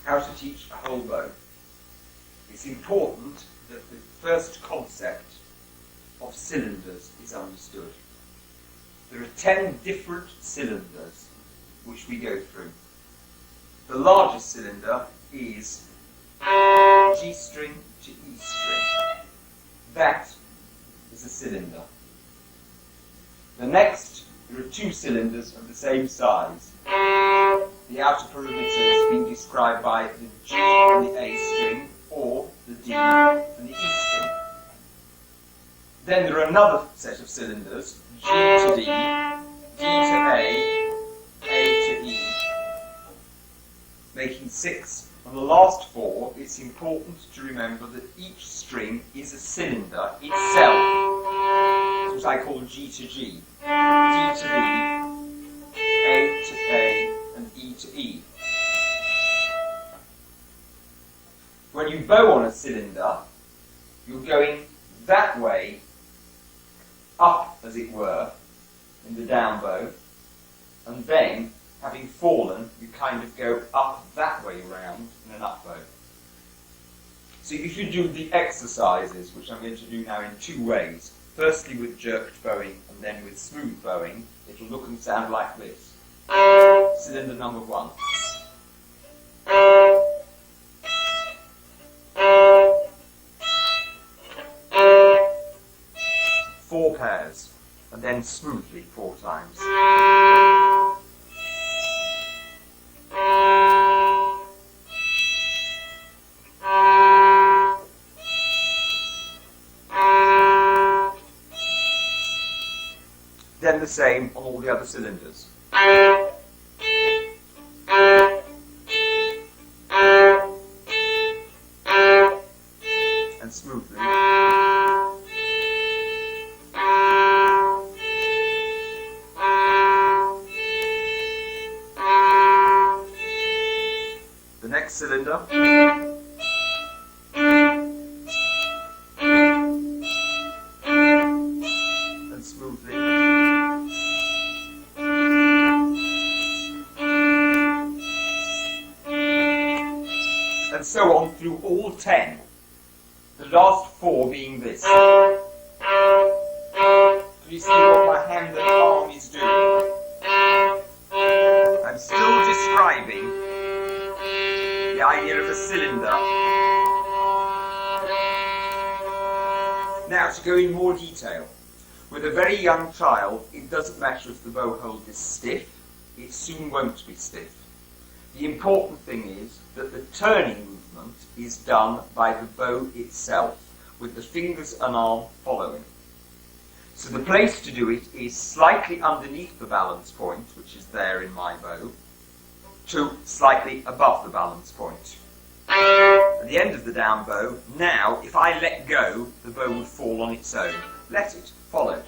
how to teach a whole bow. It's important that the first concept of cylinders is understood. There are 10 different cylinders which we go through. The largest cylinder is G string to E string. That is a cylinder. The next, there are 2 cylinders of the same size. The outer perimeter is being described by the G and the A string, or the D and the E string. Then there are another set of cylinders, G to D, D to A to E, making 6. On the last 4, it's important to remember that each string is a cylinder itself. That's what I call G to G, D to D, A to A, and E to E. When you bow on a cylinder, you're going that way, up as it were, in the down bow, and then, having fallen, you kind of go up that way round in an up bow. So if you do the exercises, which I'm going to do now in 2 ways, firstly with jerked bowing and then with smooth bowing, it'll look and sound like this. Cylinder number 1. Four pairs, and then smoothly 4 times. Then the same on all the other cylinders. And smoothly. The next cylinder. And smoothly. And so on through all 10. The last 4 being this. Can you see what my hand and arm is doing? I'm still describing the idea of a cylinder. Now, to go in more detail. With a very young child, it doesn't matter if the bow hold is stiff, it soon won't be stiff. The important thing is that the turning movement is done by the bow itself, with the fingers and arm following. So the place to do it is slightly underneath the balance point, which is there in my bow, to slightly above the balance point. At the end of the down bow, now, if I let go, the bow would fall on its own. Let it, followed.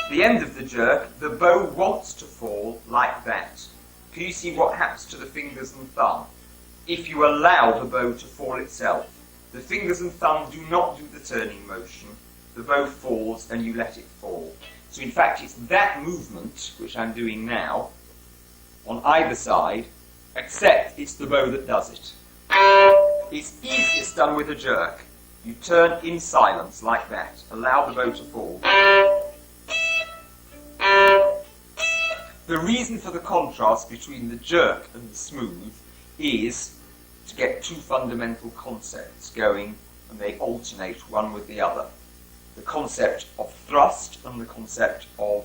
At the end of the jerk, the bow wants to fall like that. Can you see what happens to the fingers and thumb? If you allow the bow to fall itself, the fingers and thumb do not do the turning motion. The bow falls and you let it fall. So in fact, it's that movement, which I'm doing now, on either side, except it's the bow that does it. It's easiest done with a jerk. You turn in silence like that. Allow the bow to fall. The reason for the contrast between the jerk and the smooth is to get 2 fundamental concepts going, and they alternate one with the other. The concept of thrust and the concept of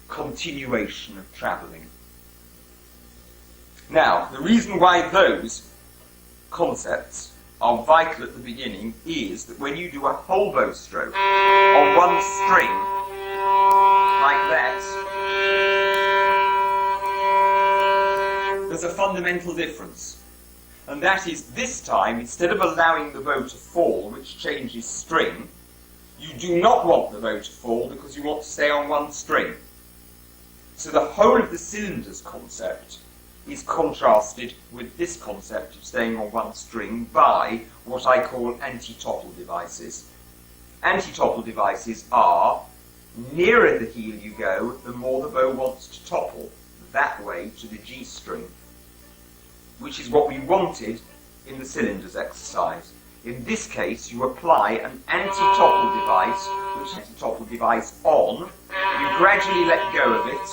continuation of travelling. Now, the reason why those concepts are vital at the beginning is that when you do a whole bow stroke on one string, like that, there's a fundamental difference. And that is, this time, instead of allowing the bow to fall, which changes string, you do not want the bow to fall because you want to stay on one string. So the whole of the cylinders concept is contrasted with this concept of staying on one string by what I call anti-topple devices. Anti-topple devices are, nearer the heel you go, the more the bow wants to topple that way to the G string. which is what we wanted in the cylinders exercise. In this case, you apply an anti-topple device, which is anti-topple device on. You gradually let go of it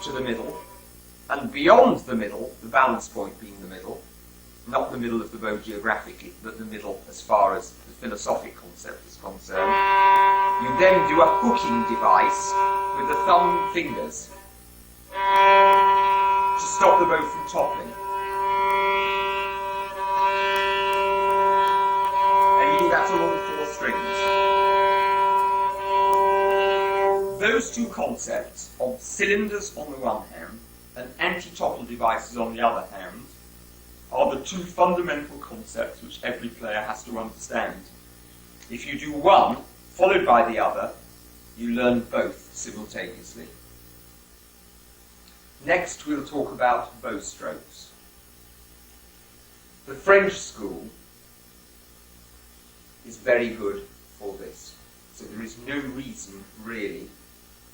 to the middle, and beyond the middle, the balance point being the middle, not the middle of the bow geographically, but the middle as far as the philosophic concept is concerned. You then do a hooking device with the thumb fingers to stop the bow from toppling. And you do that along 4 strings. Those two concepts of cylinders on the one hand and anti-topple devices on the other hand are the 2 fundamental concepts which every player has to understand. If you do one, followed by the other, you learn both simultaneously. Next we'll talk about bow strokes. The French school is very good for this, so there is no reason really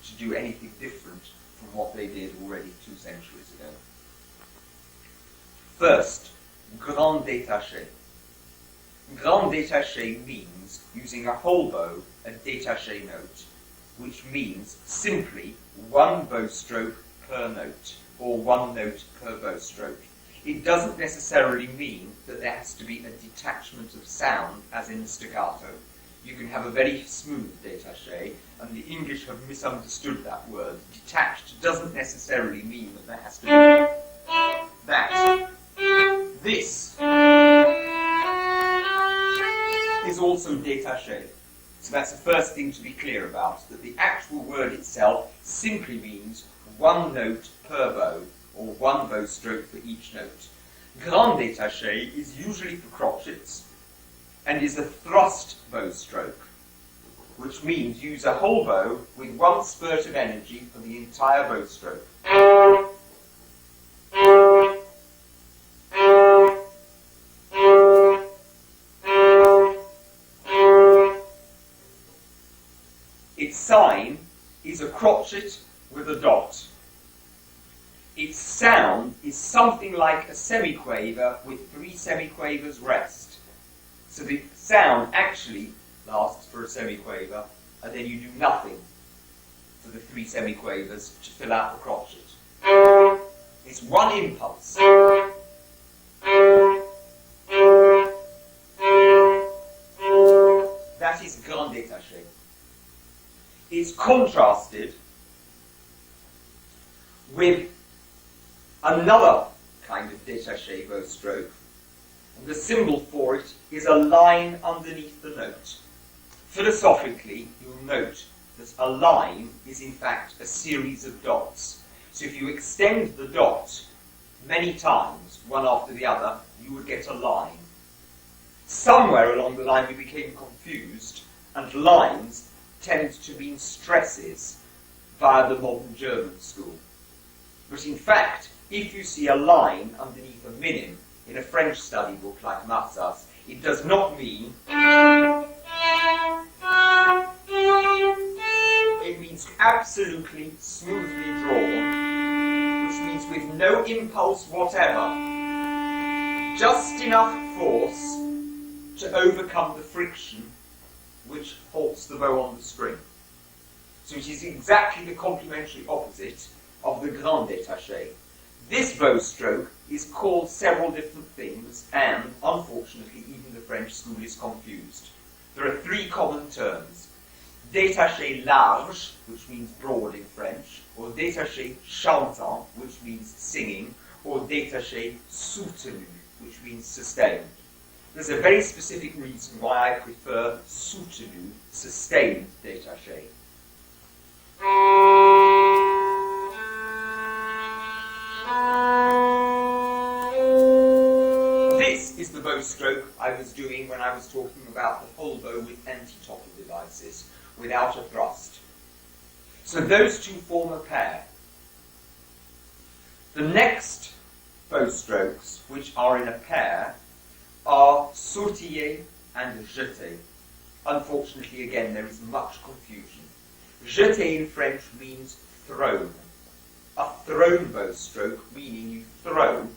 to do anything different from what they did already 2 centuries ago. First, grand détaché. Grand détaché means using a whole bow, a détaché note, which means simply 1 bow stroke per note, or 1 note per bow stroke. It doesn't necessarily mean that there has to be a detachment of sound, as in staccato. You can have a very smooth détaché, and the English have misunderstood that word. Detached doesn't necessarily mean that there has to be that. This is also détaché. So that's the first thing to be clear about, that the actual word itself simply means 1 note per bow, or 1 bow stroke for each note. Grand détaché is usually for crotchets, and is a thrust bow stroke, which means use a whole bow with 1 spurt of energy for the entire bow stroke. Its sign is a crotchet with a dot. Its sound is something like a semiquaver with 3 semiquavers rest. So the sound actually lasts for a semiquaver, and then you do nothing for the 3 semiquavers to fill out the crotchet. It's 1 impulse. That is grand détaché. It's contrasted with another kind of détaché bow stroke, and the symbol for it is a line underneath the note. Philosophically, you'll note that a line is in fact a series of dots. So if you extend the dot many times, one after the other, you would get a line. Somewhere along the line we became confused, and lines tend to mean stresses via the modern German school. But in fact, if you see a line underneath a minim in a French study book like Marsas, it does not mean. It means absolutely smoothly drawn, which means with no impulse whatever, just enough force to overcome the friction which halts the bow on the string. So it is exactly the complementary opposite of the grand détaché. This bow stroke is called several different things, and unfortunately even the French school is confused. There are 3 common terms: détaché large, which means broad in French, or détaché chantant, which means singing, or détaché soutenu, which means sustained. There's a very specific reason why I prefer soutenu, sustained détaché. This is the bow stroke I was doing when I was talking about the whole bow with anti-topple devices, without a thrust. So those 2 form a pair. The next bow strokes, which are in a pair, are sautiller and jeter. Unfortunately, again, there is much confusion. Jeter in French means thrown. A thrown bow stroke, meaning you throw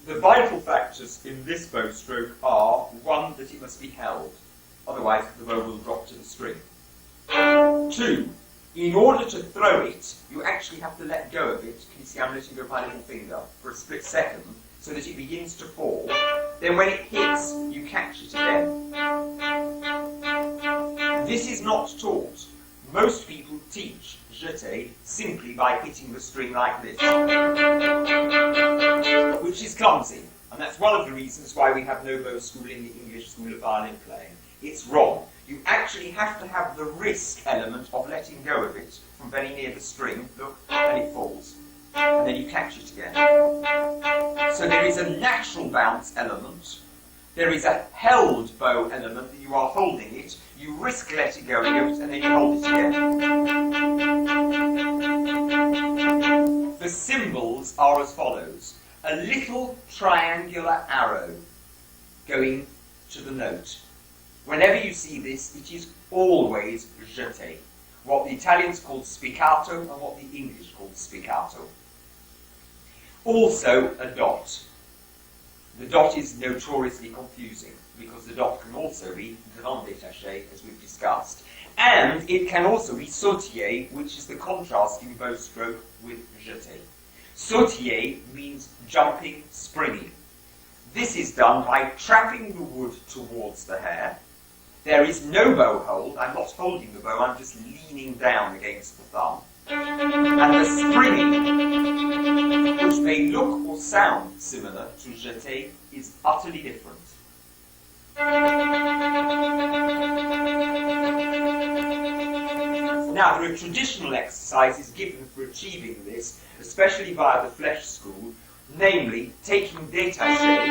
The vital factors in this bow stroke are, one, that it must be held, otherwise the bow will drop to the string. Two, in order to throw it, you actually have to let go of it. Can you see I'm letting go of my little finger for a split second, so that it begins to fall. Then when it hits, you catch it again. This is not taught. Most people teach jeté simply by hitting the string like this, which is clumsy, and that's one of the reasons why we have no bow school in the English School of Violin Playing. It's wrong. You actually have to have the risk element of letting go of it from very near the string, look, and it falls. And then you catch it again. So there is a natural bounce element. There is a held bow element that you are holding it. You risk letting go of it, and then you hold it again. The symbols are as follows. A little triangular arrow going to the note. Whenever you see this, it is always jeté, what the Italians call spiccato and what the English call spiccato. Also a dot. The dot is notoriously confusing because the dot can also be grand détaché, as we've discussed, and it can also be sautillé, which is the contrasting bow stroke with jeté. Sautillé means jumping, springing. This is done by trapping the wood towards the hair. There is no bow hold. I'm not holding the bow, I'm just leaning down against the thumb. And the springing, which may look or sound similar to jeté, is utterly different. Now, there are traditional exercises given for achieving this, especially via the Flesh School, namely taking détaché,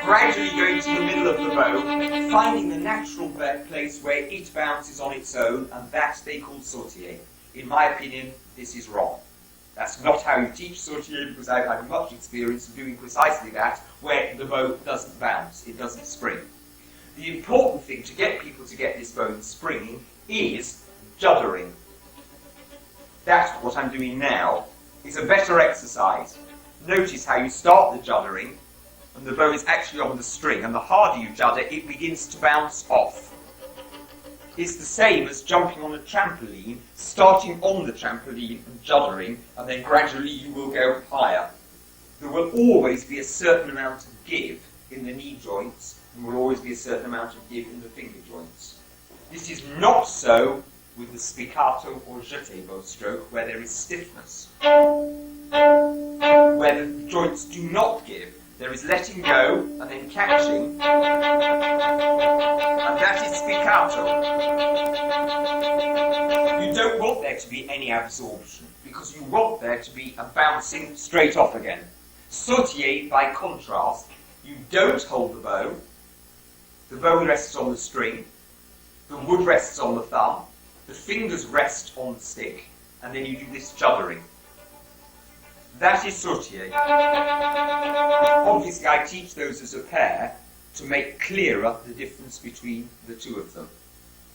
gradually going to the middle of the bow, finding the natural place where it bounces on its own, and that they call sautillé. In my opinion, this is wrong. That's not how you teach sautillé, because I've had much experience of doing precisely that, where the bow doesn't bounce, it doesn't spring. The important thing to get people to get this bow springing is juddering. That, what I'm doing now, is a better exercise. Notice how you start the juddering, and the bow is actually on the string, and the harder you judder, it begins to bounce off. It's the same as jumping on a trampoline, starting on the trampoline and juddering, and then gradually you will go higher. There will always be a certain amount of give in the knee joints, and will always be a certain amount of give in the finger joints. This is not so with the spiccato or jeté bow stroke, where there is stiffness. Where the joints do not give, there is letting go and then catching, and that is spiccato. You don't want there to be any absorption, because you want there to be a bouncing straight off again. Sautillé, by contrast, you don't hold the bow rests on the string, the wood rests on the thumb, the fingers rest on the stick, and then you do this juddering. That is sautillé. Obviously, I teach those as a pair to make clearer the difference between the two of them.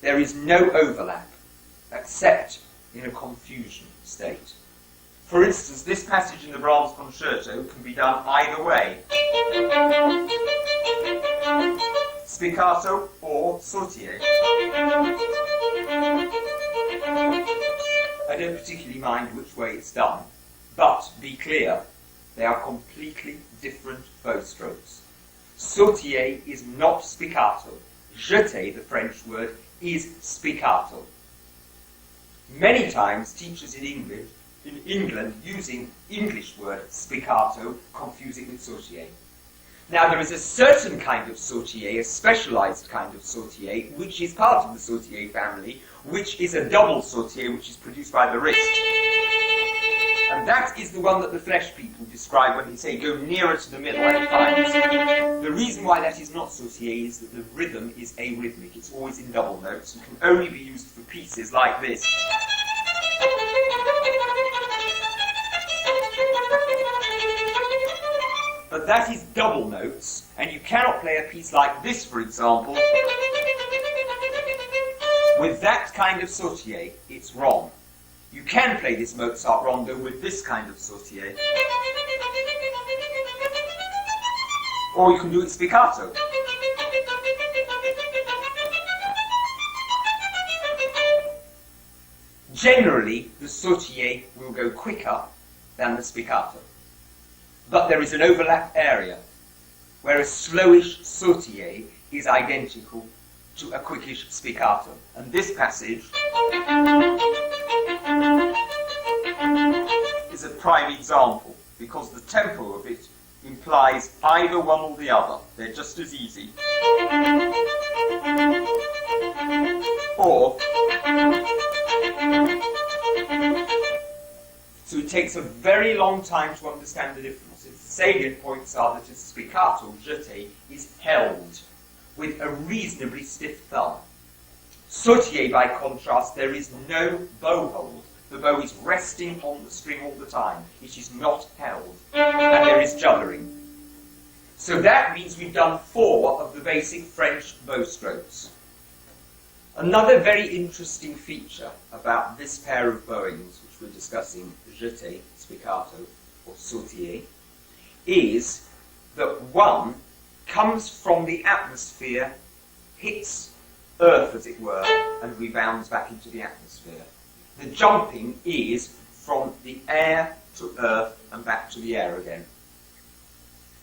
There is no overlap, except in a confusion state. For instance, this passage in the Brahms concerto can be done either way. Spiccato or sautillé. I don't particularly mind which way it's done. But, be clear, they are completely different bow strokes. Sautillé is not spiccato. Jeté, the French word, is spiccato. Many times, teachers in England, using English word spiccato, confuse it with sautillé. Now, there is a certain kind of sautillé, a specialized kind of sautillé, which is part of the sautillé family, which is a double sautillé, which is produced by the wrist. And that is the one that the Flesh people describe when they say go nearer to the middle and finds. The reason why that is not sautillé is that the rhythm is arrhythmic. It's always in double notes and can only be used for pieces like this. But that is double notes, and you cannot play a piece like this, for example, with that kind of sautillé. It's wrong. You can play this Mozart rondo with this kind of sautillé. Or you can do it spiccato. Generally, the sautier will go quicker than the spiccato. But there is an overlap area where a slowish sautier is identical to a quickish spiccato. And this passage is a prime example, because the tempo of it implies either one or the other. They're just as easy. Or, so it takes a very long time to understand the differences. Salient points are that a spiccato, jeté, is held with a reasonably stiff thumb. Sautier, by contrast, there is no bow hold. The bow is resting on the string all the time. It is not held. And there is juddering. So that means we've done 4 of the basic French bow strokes. Another very interesting feature about this pair of bowings, which we're discussing, jeté, spiccato, or sautier, is that one comes from the atmosphere, hits earth, as it were, and rebounds back into the atmosphere. The jumping is from the air to earth and back to the air again.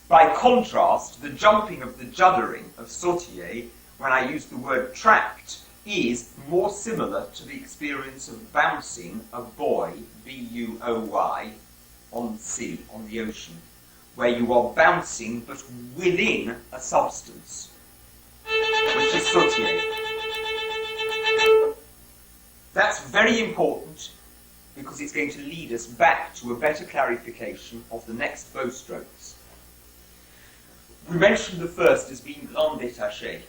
By contrast, the jumping of the juddering of sautier, when I use the word tracked, is more similar to the experience of bouncing a buoy, B-U-O-Y, on the sea, on the ocean, where you are bouncing but within a substance, which is sautier. That's very important because it's going to lead us back to a better clarification of the next bow strokes. We mentioned the first as being grand détaché,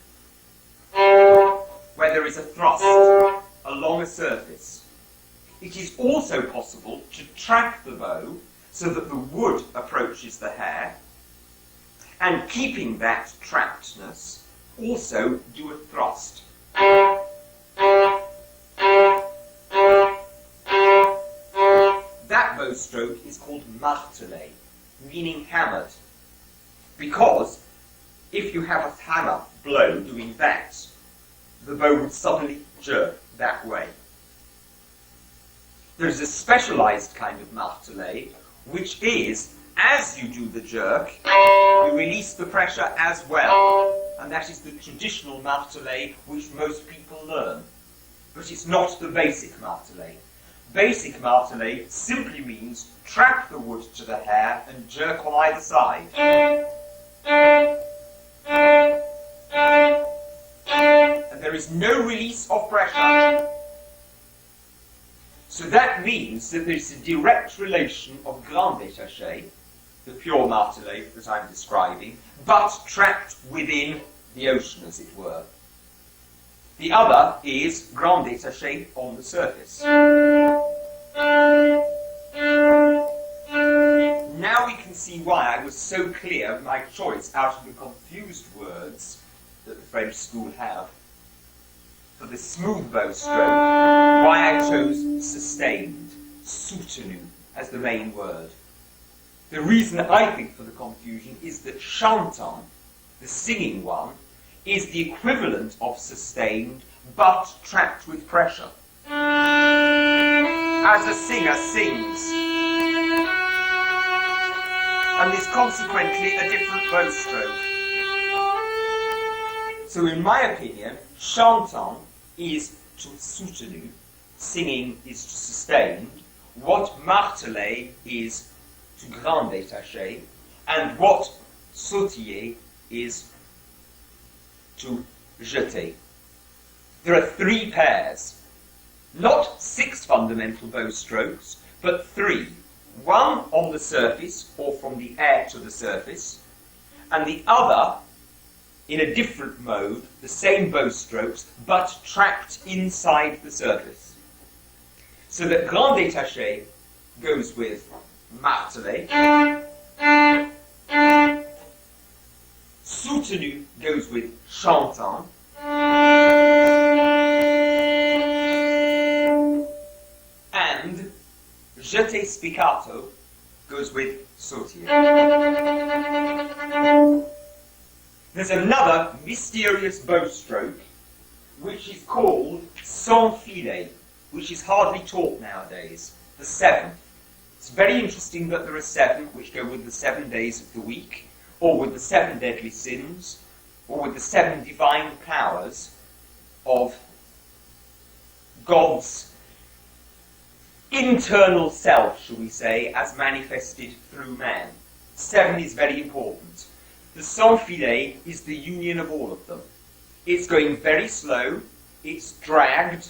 where there is a thrust along a surface. It is also possible to track the bow so that the wood approaches the hair, and keeping that trackedness, also do a thrust. That bow stroke is called martelé, meaning hammered, because if you have a hammer blow doing that, the bow would suddenly jerk that way. There is a specialized kind of martelé, which is, as you do the jerk, you release the pressure as well, and that is the traditional martelé which most people learn. But it's not the basic martelé. Basic martelé simply means trap the wood to the hair and jerk on either side. And there is no release of pressure. So that means that there is a direct relation of grand détaché, the pure martelé that I'm describing, but trapped within the ocean, as it were. The other is grand détaché on the surface. Now we can see why I was so clear in my choice out of the confused words that the French school have for the smooth bow stroke, why I chose sustained, soutenu, as the main word. The reason I think for the confusion is that chantant, the singing one, is the equivalent of sustained, but trapped with pressure. As a singer sings, and is consequently a different bow stroke. So in my opinion, chantant is to soutenu, singing is to sustained, what martelé is to grand détaché, and what sautier is to jeté. There are 3 pairs, not 6 fundamental bow strokes, but 3. One on the surface, or from the air to the surface, and the other in a different mode, the same bow strokes, but trapped inside the surface. So that grand détaché goes with martelé, soutenu goes with chantant, and jeté spiccato goes with sautier. There's another mysterious bow stroke, which is called sans filet, which is hardly taught nowadays, the seventh. It's very interesting that there are seven which go with the 7 days of the week, or with the 7 deadly sins, or with the 7 divine powers of God's internal self, shall we say, as manifested through man. 7 is very important. The sans filet is the union of all of them. It's going very slow, it's dragged,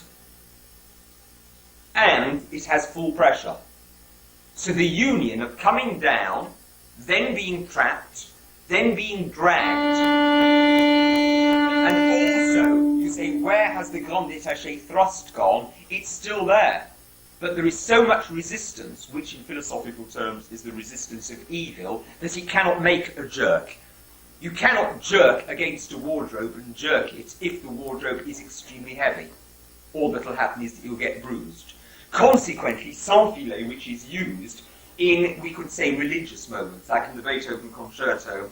and it has full pressure. So the union of coming down, then being trapped, then being dragged, and also, you say, where has the grand détaché thrust gone? It's still there. But there is so much resistance, which in philosophical terms is the resistance of evil, that it cannot make a jerk. You cannot jerk against a wardrobe and jerk it if the wardrobe is extremely heavy. All that will happen is that you'll get bruised. Consequently, sans filet, which is used in, we could say, religious moments, like in the Beethoven concerto,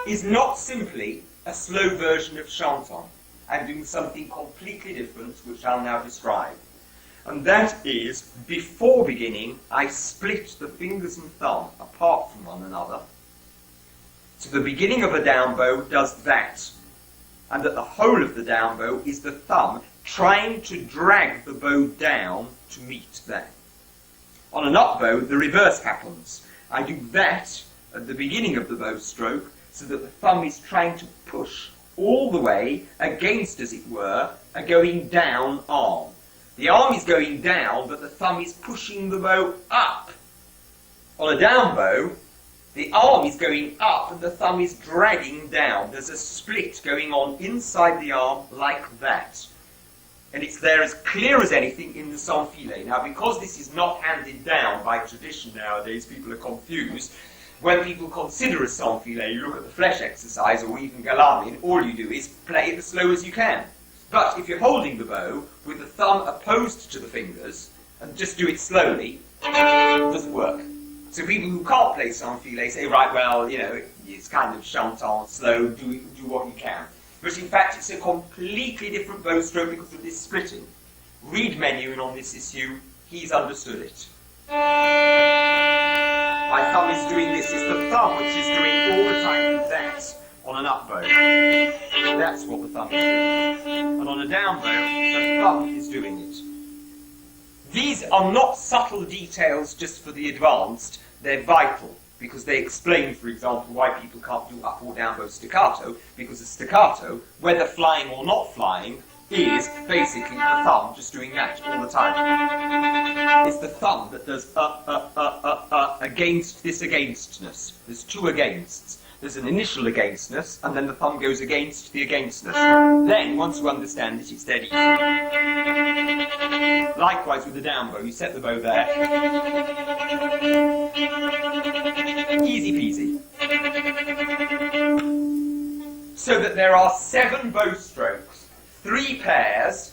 is not simply a slow version of chanson. I'm doing something completely different, which I'll now describe. And that is, before beginning, I split the fingers and thumb apart from one another. So the beginning of a down bow does that. And that the whole of the down bow is the thumb trying to drag the bow down to meet that. On an up bow, the reverse happens. I do that at the beginning of the bow stroke, so that the thumb is trying to push all the way against, as it were, a going down arm. The arm is going down, but the thumb is pushing the bow up. On a down bow, the arm is going up and the thumb is dragging down. There's a split going on inside the arm like that. And it's there as clear as anything in the sans filet. Now, because this is not handed down by tradition nowadays, people are confused. When people consider a sans filet, you look at the flesh exercise or even Galamin, all you do is play it as slow as you can. But if you're holding the bow with the thumb opposed to the fingers and just do it slowly, it doesn't work. So people who can't play sans filet say, right, well, you know, it's kind of chantant, slow, do what you can. But in fact, it's a completely different bow stroke because of this splitting. Read Menuhin on this issue, he's understood it. My thumb is doing this, it's the thumb which is doing all the time that on an up bow. That's what the thumb is doing. And on a down bow, the thumb is doing it. These are not subtle details just for the advanced, they're vital, because they explain, for example, why people can't do up or down bow staccato, because a staccato, whether flying or not flying, is basically the thumb just doing that all the time. It's the thumb that does against this againstness. There's two againsts. There's an initial againstness, and then the thumb goes against the againstness. Then, once you understand it, it's dead easy. Likewise with the down bow, you set the bow there. Easy peasy. So that there are 7 bow strokes, 3 pairs.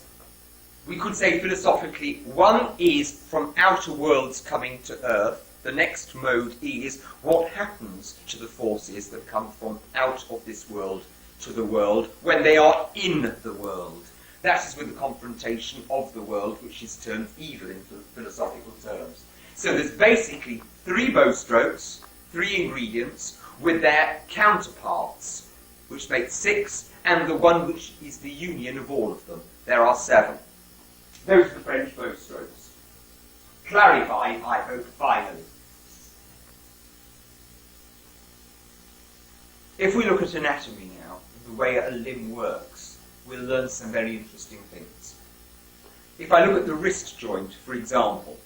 We could say philosophically, one is from outer worlds coming to earth. The next mode is what happens to the forces that come from out of this world to the world when they are in the world. That is with the confrontation of the world, which is termed evil in philosophical terms. So there's basically 3 bow strokes, 3 ingredients, with their counterparts, which makes 6, and the one which is the union of all of them. There are 7. Those are the French bow strokes. Clarified, I hope, finally. If we look at anatomy now, the way a limb works, we'll learn some very interesting things. If I look at the wrist joint, for example,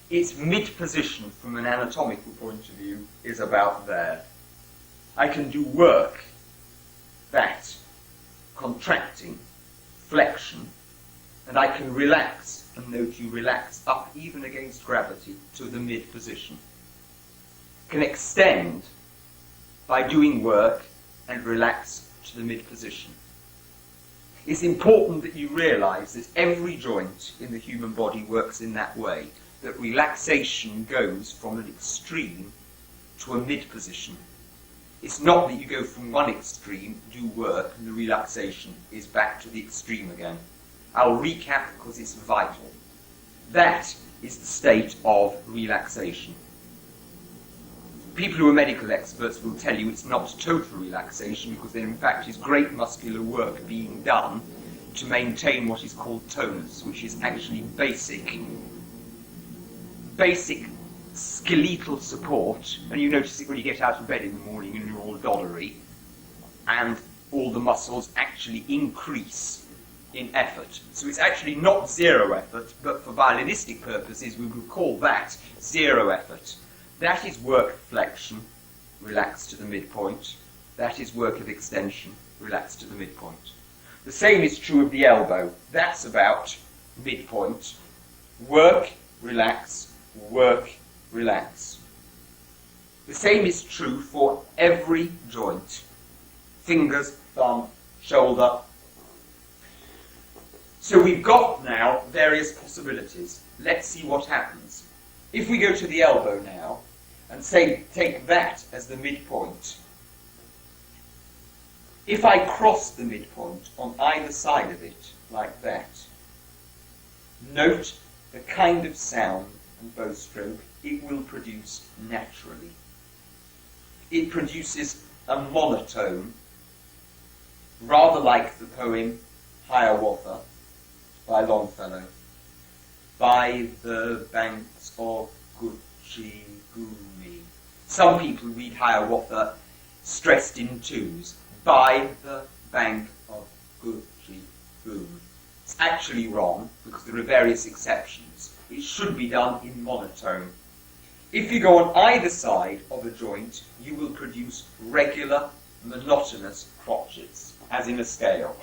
its mid-position from an anatomical point of view is about there. I can do work, that, contracting, flexion, and I can relax, and note you relax up even against gravity to the mid-position. Can extend by doing work and relax to the mid position. It's important that you realise that every joint in the human body works in that way, that relaxation goes from an extreme to a mid position. It's not that you go from one extreme, do work, and the relaxation is back to the extreme again. I'll recap because it's vital. That is the state of relaxation. People who are medical experts will tell you it's not total relaxation because there in fact is great muscular work being done to maintain what is called tonus, which is actually basic skeletal support, and you notice it when you get out of bed in the morning and you're all doddery, and all the muscles actually increase in effort. So it's actually not zero effort, but for violinistic purposes we would call that zero effort. That is work of flexion, relax to the midpoint. That is work of extension, relax to the midpoint. The same is true of the elbow. That's about midpoint. Work, relax, work, relax. The same is true for every joint. Fingers, thumb, shoulder. So we've got now various possibilities. Let's see what happens. If we go to the elbow now, and say, take that as the midpoint. If I cross the midpoint on either side of it, like that, note the kind of sound and bow stroke it will produce naturally. It produces a monotone, rather like the poem Hiawatha by Longfellow. By the banks of Gucci Gumi. Some people read Hiawatha stressed in twos. By the bank of Gucci Gumi. It's actually wrong because there are various exceptions. It should be done in monotone. If you go on either side of a joint, you will produce regular, monotonous crotchets, as in a scale.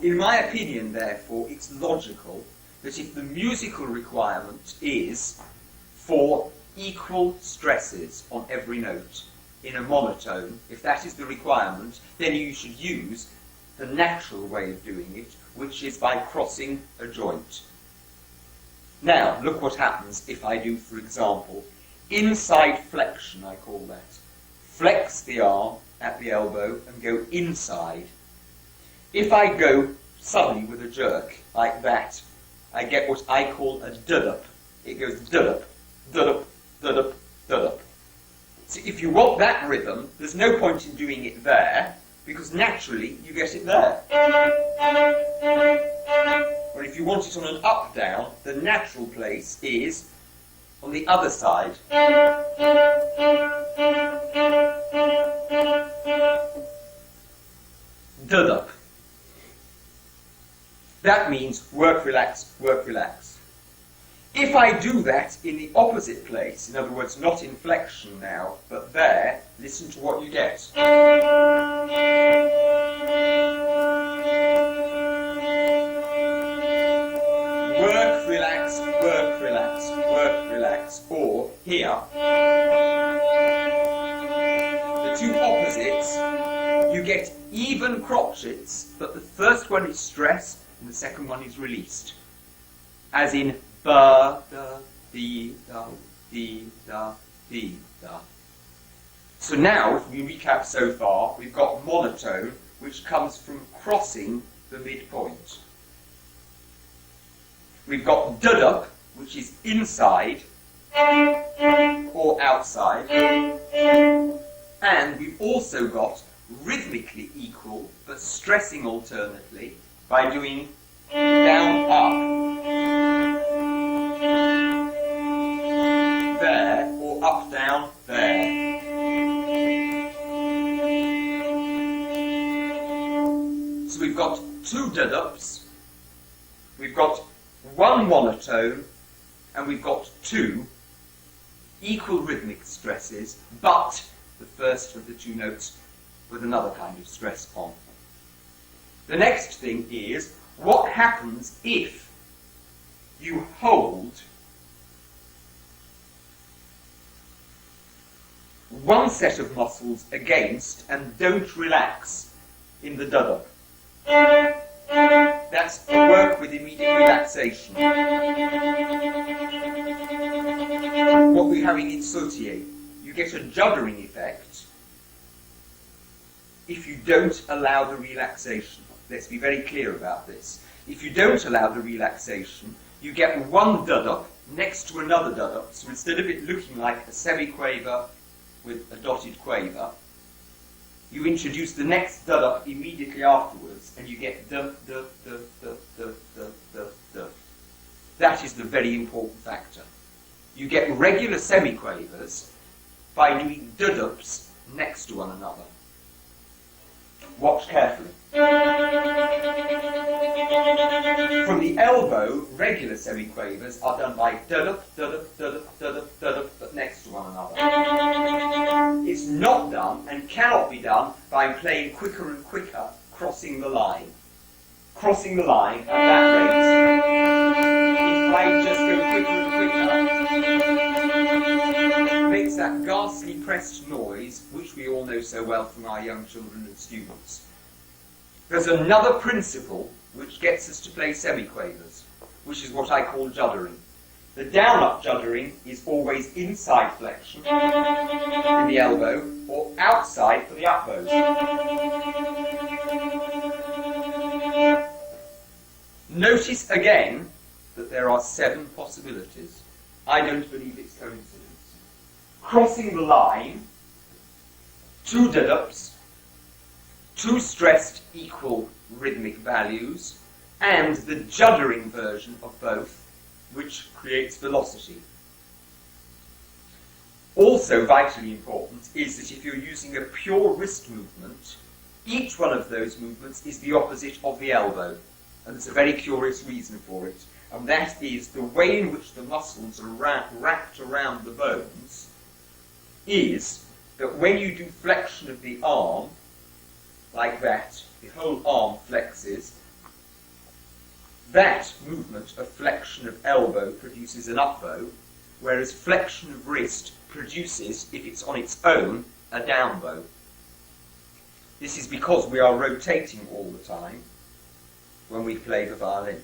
In my opinion, therefore, it's logical that if the musical requirement is for equal stresses on every note in a monotone, if that is the requirement, then you should use the natural way of doing it, which is by crossing a joint. Now, look what happens if I do, for example, inside flexion, I call that. Flex the arm at the elbow and go inside. If I go suddenly with a jerk, like that, I get what I call a dud-up. It goes dud-up, dud-up, dud-up, dud-up. So if you want that rhythm, there's no point in doing it there, because naturally you get it there. Or if you want it on an up-down, the natural place is on the other side. Dud-up. That means work, relax, work, relax. If I do that in the opposite place, in other words, not in flexion now, but there, listen to what you get. Work, relax, work, relax, work, relax. Or, here, the two opposites, you get even crotchets, but the first one is stressed, and the second one is released. As in ba, da, dee, da, dee, da, dee, da. So now, if we recap so far, we've got monotone, which comes from crossing the midpoint. We've got dud-up, which is inside or outside. And we've also got rhythmically equal, but stressing alternately, by doing down, up, there, or up, down, there. So we've got two dud-ups, we've got one monotone, and we've got two equal rhythmic stresses, but the first of the two notes with another kind of stress on. The next thing is, what happens if you hold one set of muscles against and don't relax in the dud-up? That's a work with immediate relaxation. What we're having in sautier, you get a juddering effect if you don't allow the relaxation. Let's be very clear about this. If you don't allow the relaxation, you get one dud-up next to another dud-up, so instead of it looking like a semi-quaver with a dotted quaver, you introduce the next dud-up immediately afterwards, and you get duh. That is the very important factor. You get regular semi-quavers by doing dud-ups next to one another. Watch carefully. From the elbow, regular semi-quavers are done by dud-up, dud-up, dud-up, dud-up, dud-up, but next to one another. It's not done and cannot be done by playing quicker and quicker, crossing the line. Crossing the line at that rate, if I just go quicker and quicker, makes that ghastly pressed noise, which we all know so well from our young children and students. There's another principle which gets us to play semi-quavers, which is what I call juddering. The down-up juddering is always inside flexion in the elbow, or outside for the up bow. Notice again that there are 7 possibilities. I don't believe it's coincidence. Crossing the line, 2 dud-ups, 2 stressed equal rhythmic values, and the juddering version of both, which creates velocity. Also vitally important is that if you're using a pure wrist movement, each one of those movements is the opposite of the elbow. And there's a very curious reason for it. And that is the way in which the muscles are wrapped around the bones is that when you do flexion of the arm, like that, the whole arm flexes, that movement of flexion of elbow produces an up bow, whereas flexion of wrist produces, if it's on its own, a down bow. This is because we are rotating all the time when we play the violin.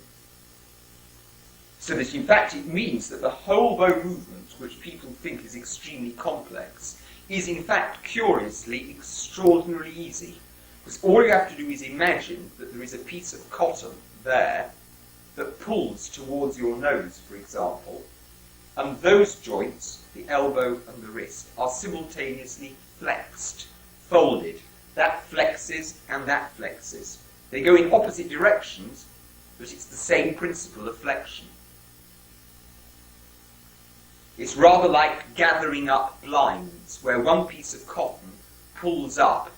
So that in fact it means that the whole bow movement, which people think is extremely complex, is in fact curiously extraordinarily easy. Because all you have to do is imagine that there is a piece of cotton there that pulls towards your nose, for example, and those joints, the elbow and the wrist, are simultaneously flexed, folded. That flexes and that flexes. They go in opposite directions, but it's the same principle of flexion. It's rather like gathering up blinds, where one piece of cotton pulls up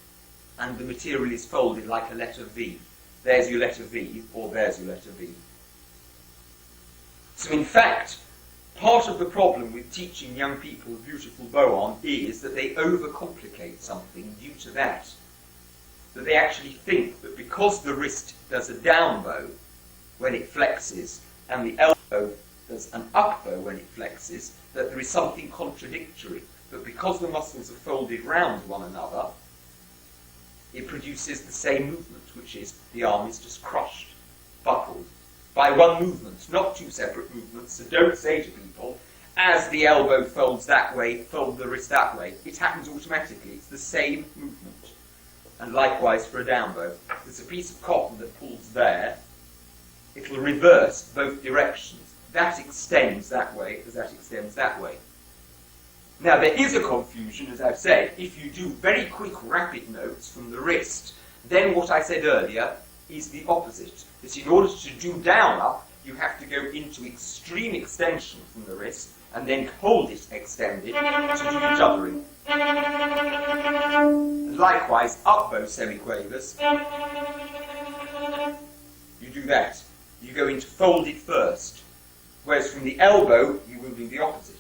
and the material is folded like a letter V. There's your letter V, or there's your letter V. So in fact, part of the problem with teaching young people beautiful bow arm is that they overcomplicate something due to that. That they actually think that because the wrist does a down bow when it flexes, and the elbow does an up bow when it flexes, that there is something contradictory. But because the muscles are folded round one another, it produces the same movement, which is the arm is just crushed, buckled, by one movement, not 2 separate movements. So don't say to people, as the elbow folds that way, fold the wrist that way. It happens automatically. It's the same movement. And likewise for a down bow. There's a piece of cotton that pulls there. It'll reverse both directions. That extends that way as that extends that way. Now there is a confusion, as I've said. If you do very quick rapid notes from the wrist, then what I said earlier is the opposite. That in order to do down up, you have to go into extreme extension from the wrist and then hold it extended to do the juddering. And likewise, up bow semiquavers, you do that. You go into folded first, whereas from the elbow, you will do the opposite.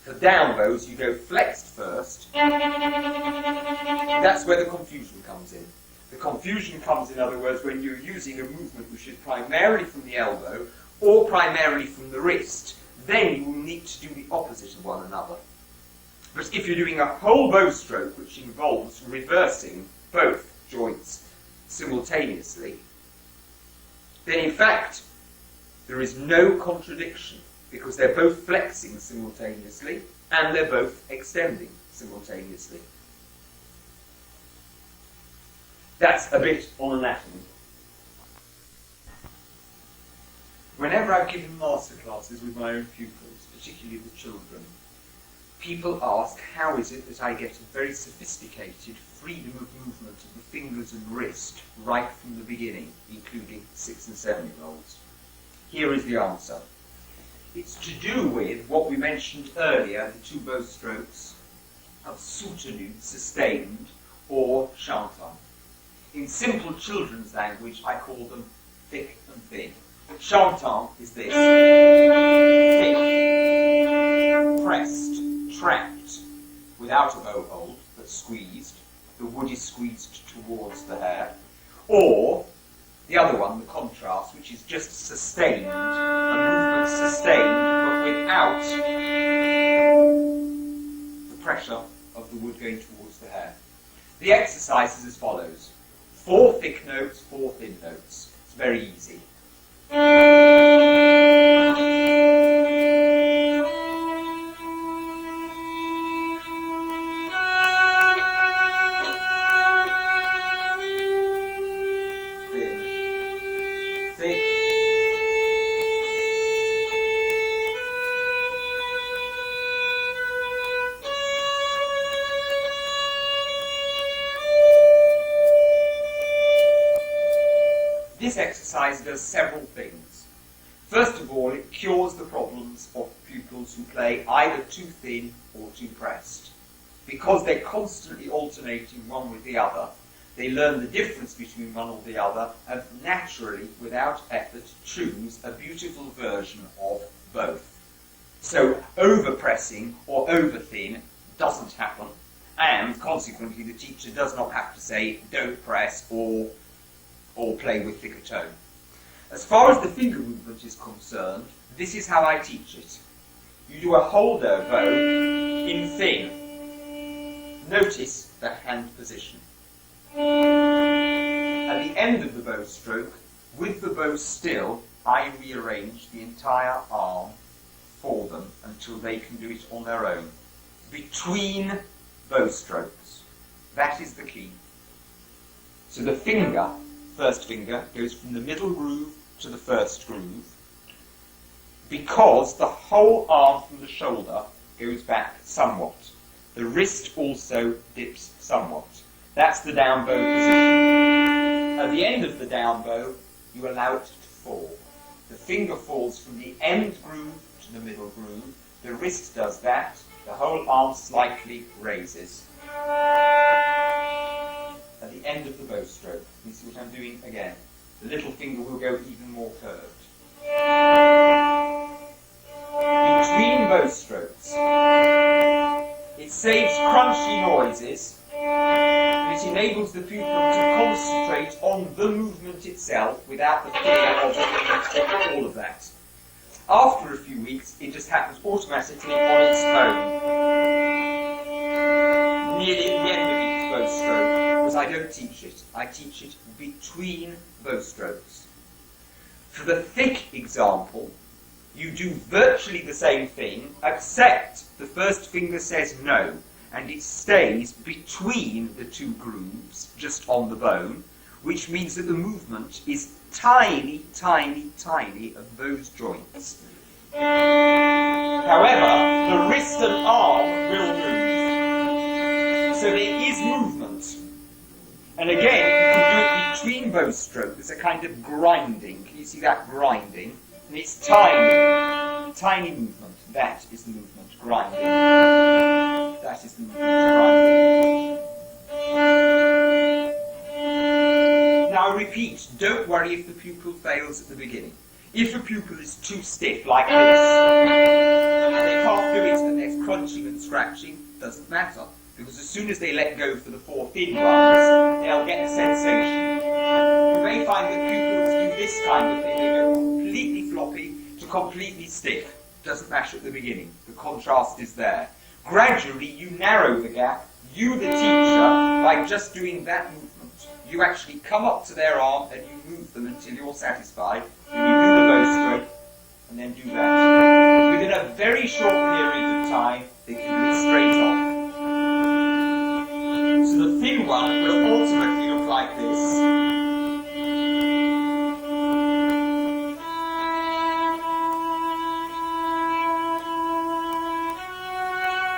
For down bows, you go flexed first. That's where the confusion comes in. The confusion comes, in other words, when you're using a movement which is primarily from the elbow or primarily from the wrist. Then you will need to do the opposite of one another. But if you're doing a whole bow stroke which involves reversing both joints simultaneously, then in fact there is no contradiction, because they're both flexing simultaneously and they're both extending simultaneously. That's a bit on anatomy. Whenever I've given master classes with my own pupils, particularly the children, people ask, how is it that I get a very sophisticated freedom of movement of the fingers and wrist right from the beginning, including 6- and 7-year-olds? Here is the answer. It's to do with what we mentioned earlier, the two bow strokes of soutenu, sustained, or chantant. In simple children's language, I call them thick and thin. Chantant is this: thick, pressed, trapped, without a bow hold, but squeezed. The wood is squeezed towards the hair. Or the other one, the contrast, which is just sustained, a movement sustained, but without the pressure of the wood going towards the hair. The exercise is as follows: 4 thick notes, 4 thin notes. It's very easy. This exercise does several things. First of all, it cures the problems of pupils who play either too thin or too pressed. Because they're constantly alternating one with the other, they learn the difference between one or the other and naturally, without effort, choose a beautiful version of both. So over-pressing or over-thin doesn't happen, and consequently the teacher does not have to say don't press or play with thicker tone. As far as the finger movement is concerned, this is how I teach it. You do a holder bow in thin. Notice the hand position. At the end of the bow stroke, with the bow still, I rearrange the entire arm for them until they can do it on their own. Between bow strokes. That is the key. So the finger, first finger, goes from the middle groove to the first groove, because the whole arm from the shoulder goes back somewhat. The wrist also dips somewhat. That's the down bow position. At the end of the down bow, you allow it to fall. The finger falls from the end groove to the middle groove. The wrist does that. The whole arm slightly raises. At the end of the bow stroke, you see what I'm doing again. The little finger will go even more curved. Between bow strokes, it saves crunchy noises, and it enables the pupil to concentrate on the movement itself without the fear of all of that. After a few weeks, it just happens automatically on its own. Nearly at the end of each bow stroke, because I don't teach it. I teach it between bow strokes. For the thick example, you do virtually the same thing, except the first finger says no, and it stays between the two grooves, just on the bone, which means that the movement is tiny, tiny, tiny of those joints. However, the wrist and arm will move. So there is movement. And again, you can do it between bow strokes. There's a kind of grinding. Can you see that grinding? And it's tiny. Tiny movement. That is the movement. Grinding. That is the movement. Grinding. Now I repeat, don't worry if the pupil fails at the beginning. If a pupil is too stiff like this, and they can't do it, and there's crunching and scratching, doesn't matter. because as soon as they let go for the 4 thin ones, they'll get a sensation. You may find that pupils do this kind of thing. They go completely floppy to completely stiff. Doesn't matter at the beginning. The contrast is there. Gradually, you narrow the gap, you the teacher, by just doing that movement. You actually come up to their arm and you move them until you're satisfied. Then you do the bow stroke, and then do that. Within a very short period of time, they can do it straight off. So the thin one will ultimately look like this.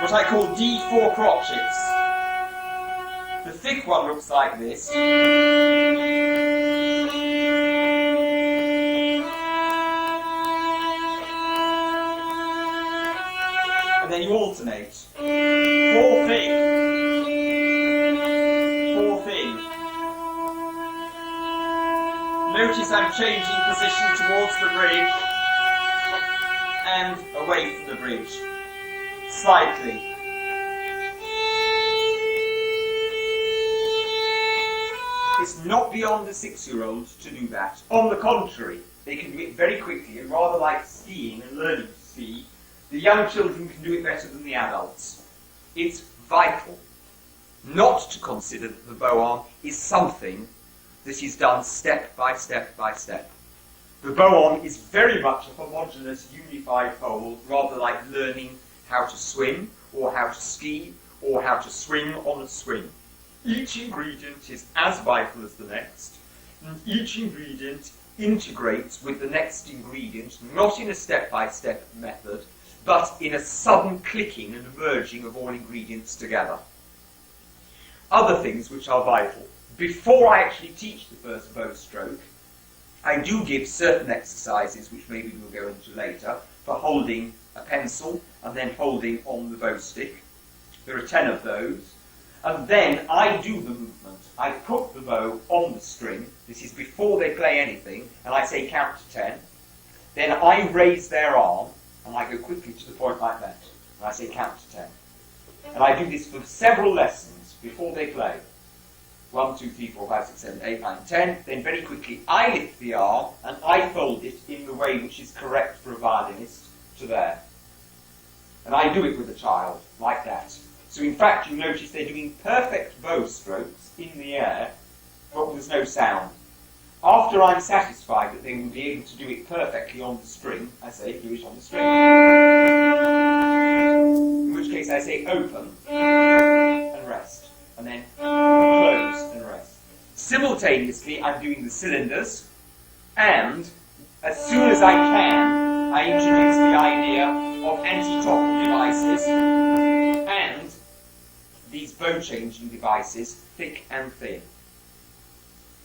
What I call D4 crotchets. The thick one looks like this. And then you alternate. 4 thick, 4 thin. Notice I'm changing position towards the bridge and away from the bridge. Slightly. It's not beyond a 6-year-old to do that. On the contrary, they can do it very quickly, and rather like skiing and learning to ski, the young children can do it better than the adults. It's vital not to consider that the bow arm is something that is done step by step by step. The bow arm is very much a homogeneous, unified whole, rather like learning how to swim, or how to ski, or how to swing on a swing. Each ingredient is as vital as the next, and each ingredient integrates with the next ingredient, not in a step-by-step method, but in a sudden clicking and merging of all ingredients together. Other things which are vital. Before I actually teach the first bow stroke, I do give certain exercises, which maybe we'll go into later, for holding a pencil and then holding on the bow stick. There are 10 of those. And then I do the movement. I put the bow on the string. This is before they play anything, and I say count to 10. Then I raise their arm, and I go quickly to the point like that. And I say count to 10. And I do this for several lessons before they play. 1, 2, 3, 4, 5, 6, 7, 8, 9, 10. Then very quickly I lift the arm, and I fold it in the way which is correct for a violinist to there. And I do it with a child, like that. So in fact, you notice they're doing perfect bow strokes in the air, but there's no sound. After I'm satisfied that they will be able to do it perfectly on the string, I say, do it on the string. In which case I say, open and rest, and then close and rest. Simultaneously, I'm doing the cylinders, and as soon as I can, I introduce the idea of anti-topple devices and these bow-changing devices, thick and thin.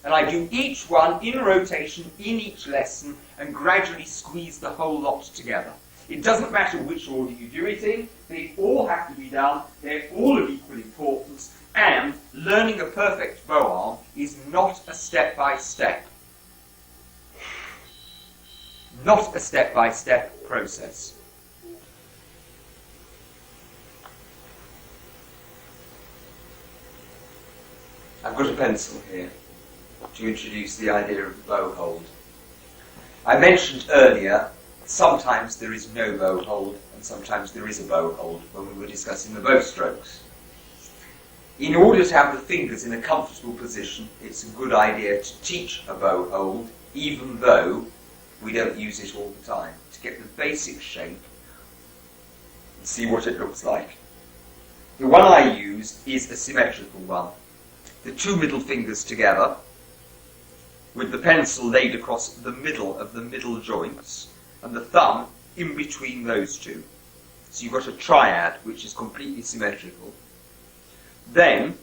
And I do each one in rotation in each lesson and gradually squeeze the whole lot together. It doesn't matter which order you do it in, they all have to be done, they're all of equal importance, and learning a perfect bow arm is not a step-by-step. Not a step-by-step process. I've got a pencil here to introduce the idea of the bow hold. I mentioned earlier, sometimes there is no bow hold and sometimes there is a bow hold when we were discussing the bow strokes. In order to have the fingers in a comfortable position, it's a good idea to teach a bow hold, even though we don't use it all the time, to get the basic shape and see what it looks like. The one I use is a symmetrical one. The 2 middle fingers together, with the pencil laid across the middle of the middle joints, and the thumb in between those two. So you've got a triad which is completely symmetrical. Then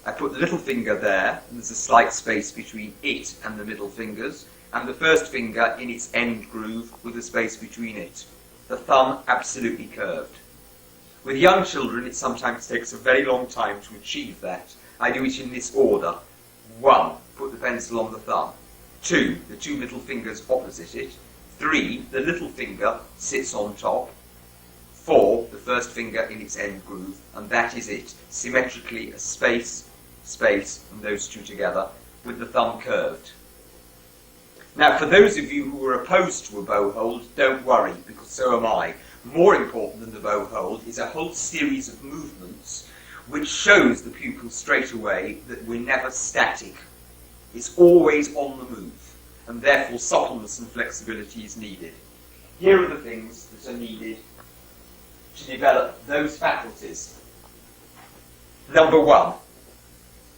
I put the little finger there, and there's a slight space between it and the middle fingers, and the first finger in its end groove with a space between it. The thumb absolutely curved. With young children, it sometimes takes a very long time to achieve that. I do it in this order. 1, put the pencil on the thumb. 2, the 2 middle fingers opposite it. 3, the little finger sits on top. for the first finger in its end groove, and that is it. Symmetrically a space, space, and those two together, with the thumb curved. Now, for those of you who are opposed to a bow hold, don't worry, because so am I. More important than the bow hold is a whole series of movements which shows the pupil straight away that we're never static. It's always on the move, and therefore suppleness and flexibility is needed. Here are the things that are needed to develop those faculties. Number one,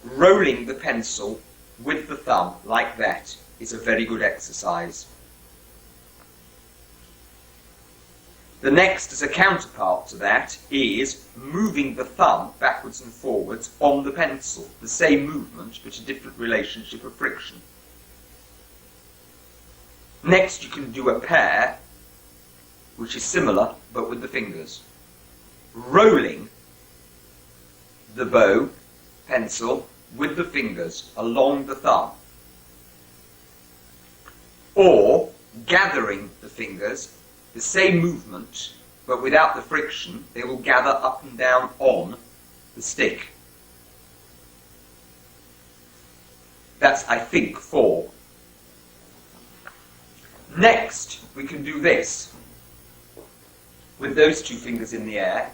rolling the pencil with the thumb like that is a very good exercise. The next, as a counterpart to that, is moving the thumb backwards and forwards on the pencil. The same movement, but a different relationship of friction. Next, you can do a pair, which is similar, but with the fingers. Rolling the bow pencil with the fingers along the thumb. Or gathering the fingers, the same movement, but without the friction, they will gather up and down on the stick. That's, I think, 4. Next, we can do this. With those two fingers in the air,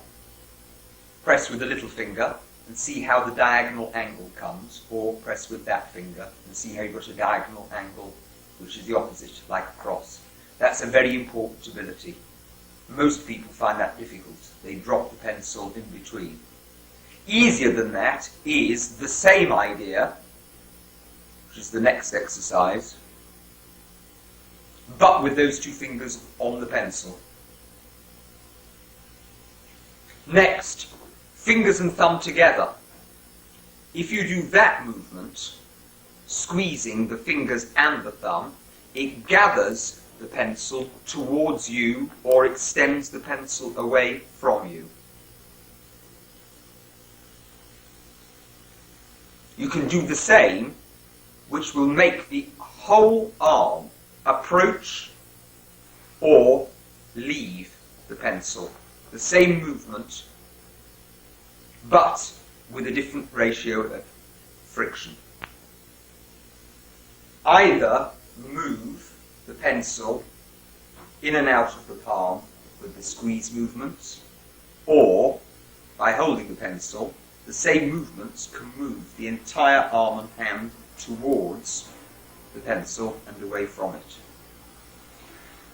press with the little finger and see how the diagonal angle comes, or press with that finger and see how you've got a diagonal angle, which is the opposite, like a cross. That's a very important ability. Most people find that difficult. They drop the pencil in between. Easier than that is the same idea, which is the next exercise, but with those two fingers on the pencil. Next, fingers and thumb together. If you do that movement, squeezing the fingers and the thumb, it gathers the pencil towards you or extends the pencil away from you. You can do the same, which will make the whole arm approach or leave the pencil. The same movement, but with a different ratio of friction. Either move the pencil in and out of the palm with the squeeze movements, or by holding the pencil, the same movements can move the entire arm and hand towards the pencil and away from it.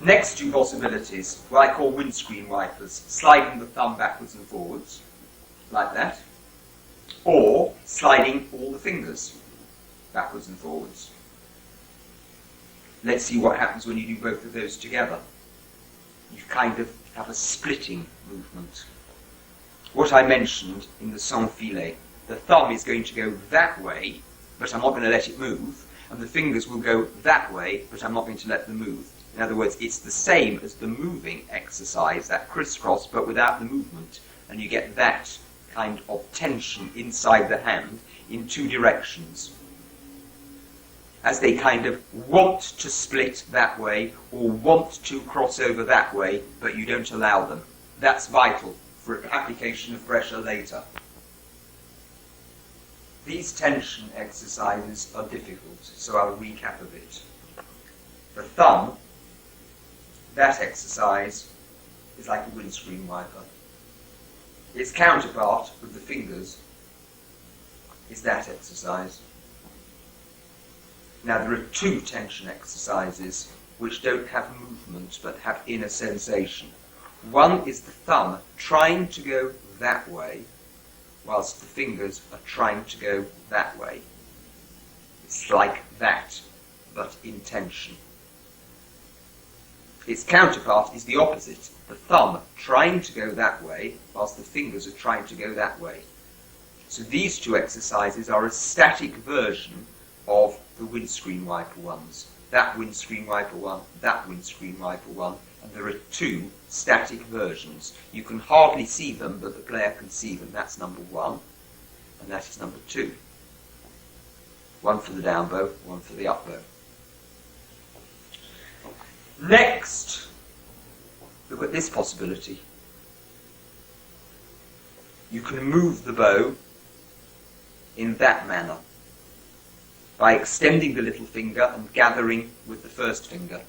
Next two possibilities, what I call windscreen wipers, sliding the thumb backwards and forwards, like that, or sliding all the fingers backwards and forwards. Let's see what happens when you do both of those together. You kind of have a splitting movement. What I mentioned in the sans filet, the thumb is going to go that way, but I'm not going to let it move, and the fingers will go that way, but I'm not going to let them move. In other words, it's the same as the moving exercise, that crisscross, but without the movement, and you get that kind of tension inside the hand in two directions, as they kind of want to split that way or want to cross over that way, but you don't allow them. That's vital for application of pressure later. These tension exercises are difficult, so I'll recap a bit. The thumb, that exercise is like a windscreen wiper. Its counterpart with the fingers is that exercise. Now there are two tension exercises which don't have movement but have inner sensation. One is the thumb trying to go that way whilst the fingers are trying to go that way. It's like that, but in tension. Its counterpart is the opposite, the thumb trying to go that way whilst the fingers are trying to go that way. So these two exercises are a static version of the windscreen wiper ones. That windscreen wiper one, that windscreen wiper one, and there are two static versions. You can hardly see them, but the player can see them. That's number 1, and that is number 2. One for the down bow, one for the up bow. Next, look at this possibility. you can move the bow in that manner, by extending the little finger and gathering with the first finger.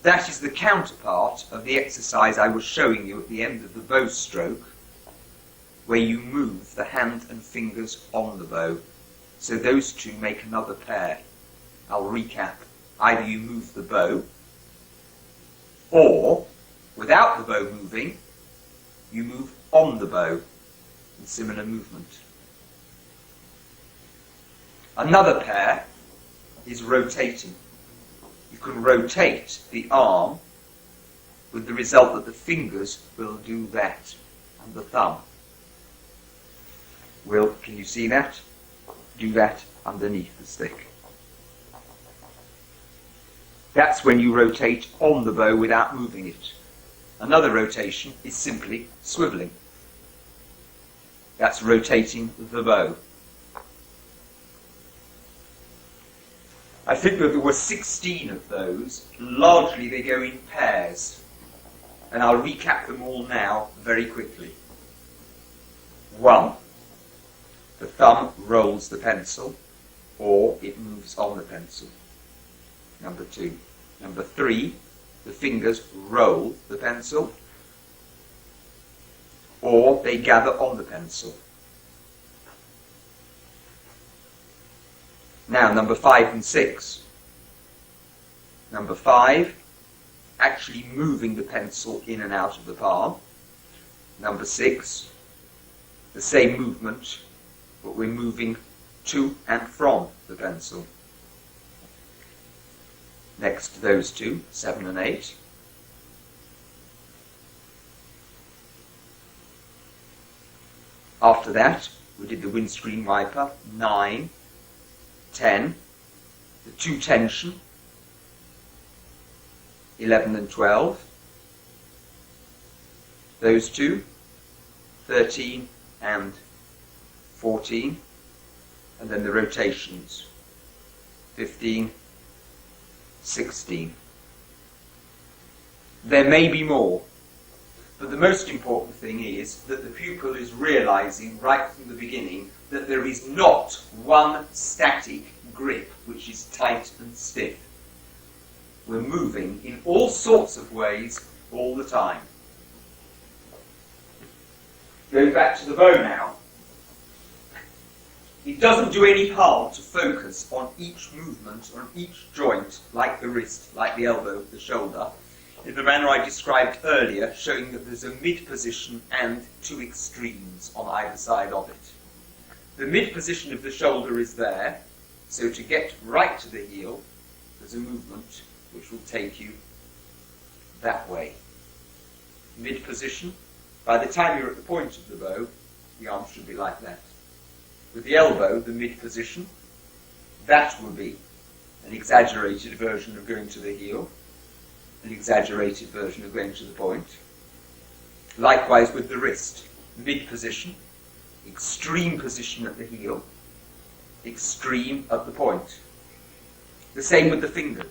That is the counterpart of the exercise I was showing you at the end of the bow stroke, where you move the hand and fingers on the bow. So those two make another pair. I'll recap. Either you move the bow, or, without the bow moving, you move on the bow in similar movement. Another pair is rotating. You can rotate the arm with the result that the fingers will do that, and the thumb will, can you see that? Do that underneath the stick. That's when you rotate on the bow without moving it. Another rotation is simply swiveling. That's rotating the bow. I think that there were 16 of those. Largely they go in pairs. And I'll recap them all now very quickly. 1. The thumb rolls the pencil, or it moves on the pencil. Number 2. Number 3, the fingers roll the pencil, or they gather on the pencil. Now, number 5 and 6. Number 5, actually moving the pencil in and out of the palm. Number 6, the same movement, but we're moving to and from the pencil. Next to those two, 7 and 8. After that, we did the windscreen wiper, 9, 10, the 2 tension, 11 and 12, those two, 13 and 14, and then the rotations, 15, 16. There may be more, but the most important thing is that the pupil is realizing right from the beginning that there is not one static grip which is tight and stiff. We're moving in all sorts of ways all the time. Going back to the bow now. It doesn't do any harm to focus on each movement, on each joint, like the wrist, like the elbow, the shoulder, in the manner I described earlier, showing that there's a mid-position and 2 extremes on either side of it. The mid-position of the shoulder is there, so to get right to the heel, there's a movement which will take you that way. Mid-position. By the time you're at the point of the bow, the arm should be like that. With the elbow, the mid-position, that will be an exaggerated version of going to the heel, an exaggerated version of going to the point. Likewise with the wrist, mid-position, extreme position at the heel, extreme at the point. The same with the finger.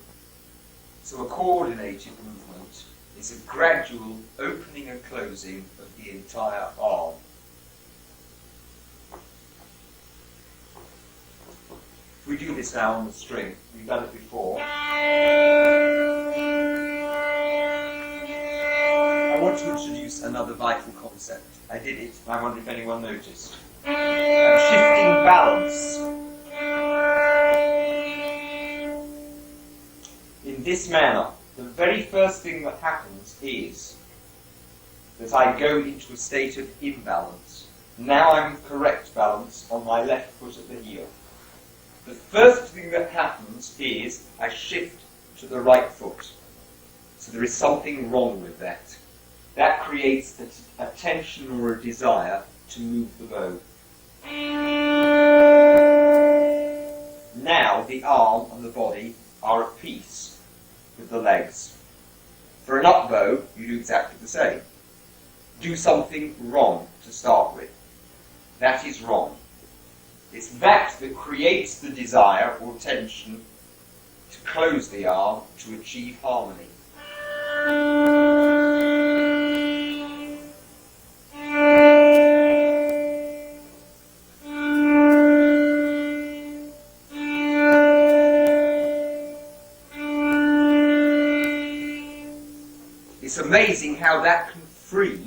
So a coordinated movement is a gradual opening and closing of the entire arm. We do this now on the string. We've done it before. I want to introduce another vital concept. I did it, I wonder if anyone noticed. Shifting balance. In this manner, the very first thing that happens is that I go into a state of imbalance. Now I'm in correct balance on my left foot at the heel. The first thing that happens is I shift to the right foot. So there is something wrong with that. That creates a tension or a desire to move the bow. Now the arm and the body are at peace with the legs. For an up bow, you do exactly the same. Do something wrong to start with. That is wrong. It's that creates the desire or tension to close the arm to achieve harmony. amazing how that can free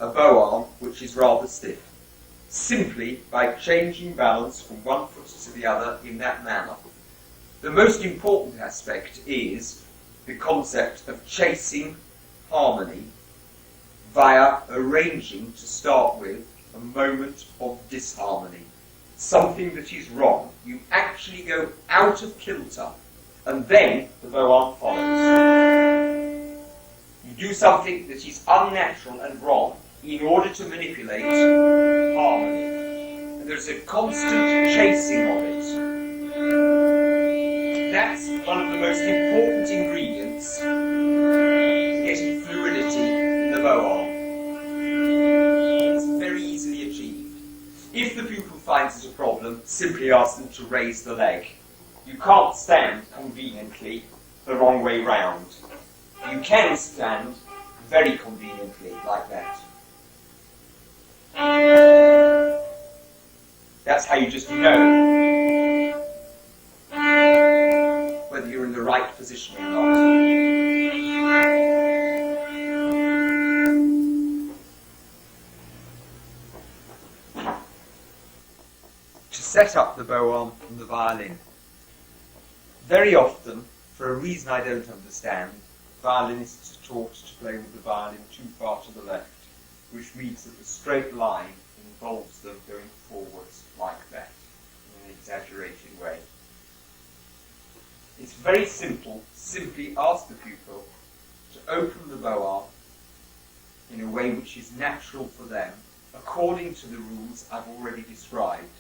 a bow arm which is rather stiff, simply by changing balance from one foot to the other in that manner. The most important aspect is the concept of chasing harmony via arranging, to start with, a moment of disharmony. Something that is wrong. You actually go out of kilter, and then the bow arm follows. You do something that is unnatural and wrong in order to manipulate harmony. And there's a constant chasing of it. That's one of the most important ingredients in getting fluidity in the bow arm. It's very easily achieved. If the pupil finds it a problem, simply ask them to raise the leg. You can't stand conveniently the wrong way round. You can stand very conveniently like that. That's how you just know whether you're in the right position or not. To set up the bow arm from the violin. Very often, for a reason I don't understand, violinists are taught to play with the violin too far to the left, which means that the straight line involves them going forwards like that, in an exaggerated way. It's very simple. Simply ask the pupil to open the bow arm in a way which is natural for them, according to the rules I've already described.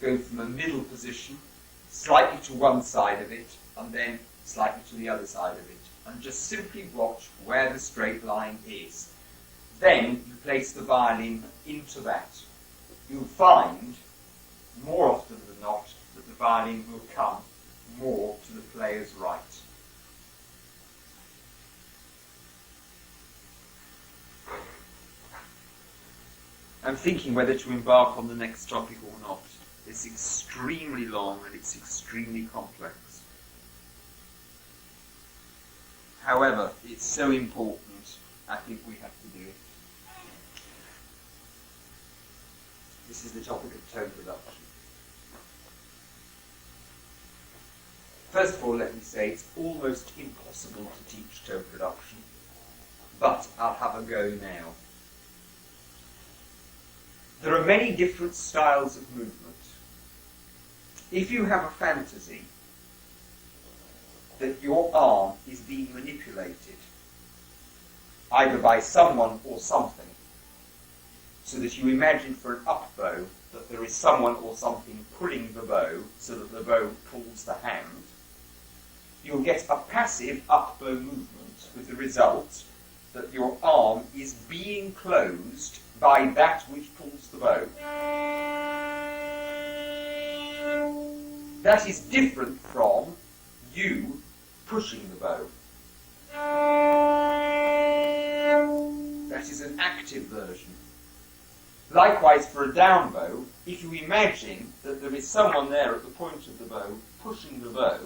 Go from a middle position, slightly to one side of it, and then slightly to the other side of it, and just simply watch where the straight line is. Then you place the violin into that. You'll find, more often than not, that the violin will come more to the player's right. I'm thinking whether to embark on the next topic or not. It's extremely long and it's extremely complex. However, it's so important, I think we have to do it. This is the topic of tone production. First of all, let me say it's almost impossible to teach tone production, but I'll have a go now. There are many different styles of movement. If you have a fantasy that your arm is being manipulated, either by someone or something, so that you imagine for an up bow that there is someone or something pulling the bow so that the bow pulls the hand, you'll get a passive up bow movement with the result that your arm is being closed by that which pulls the bow. That is different from you pushing the bow. That is an active version. Likewise, for a down bow, if you imagine that there is someone there at the point of the bow pushing the bow,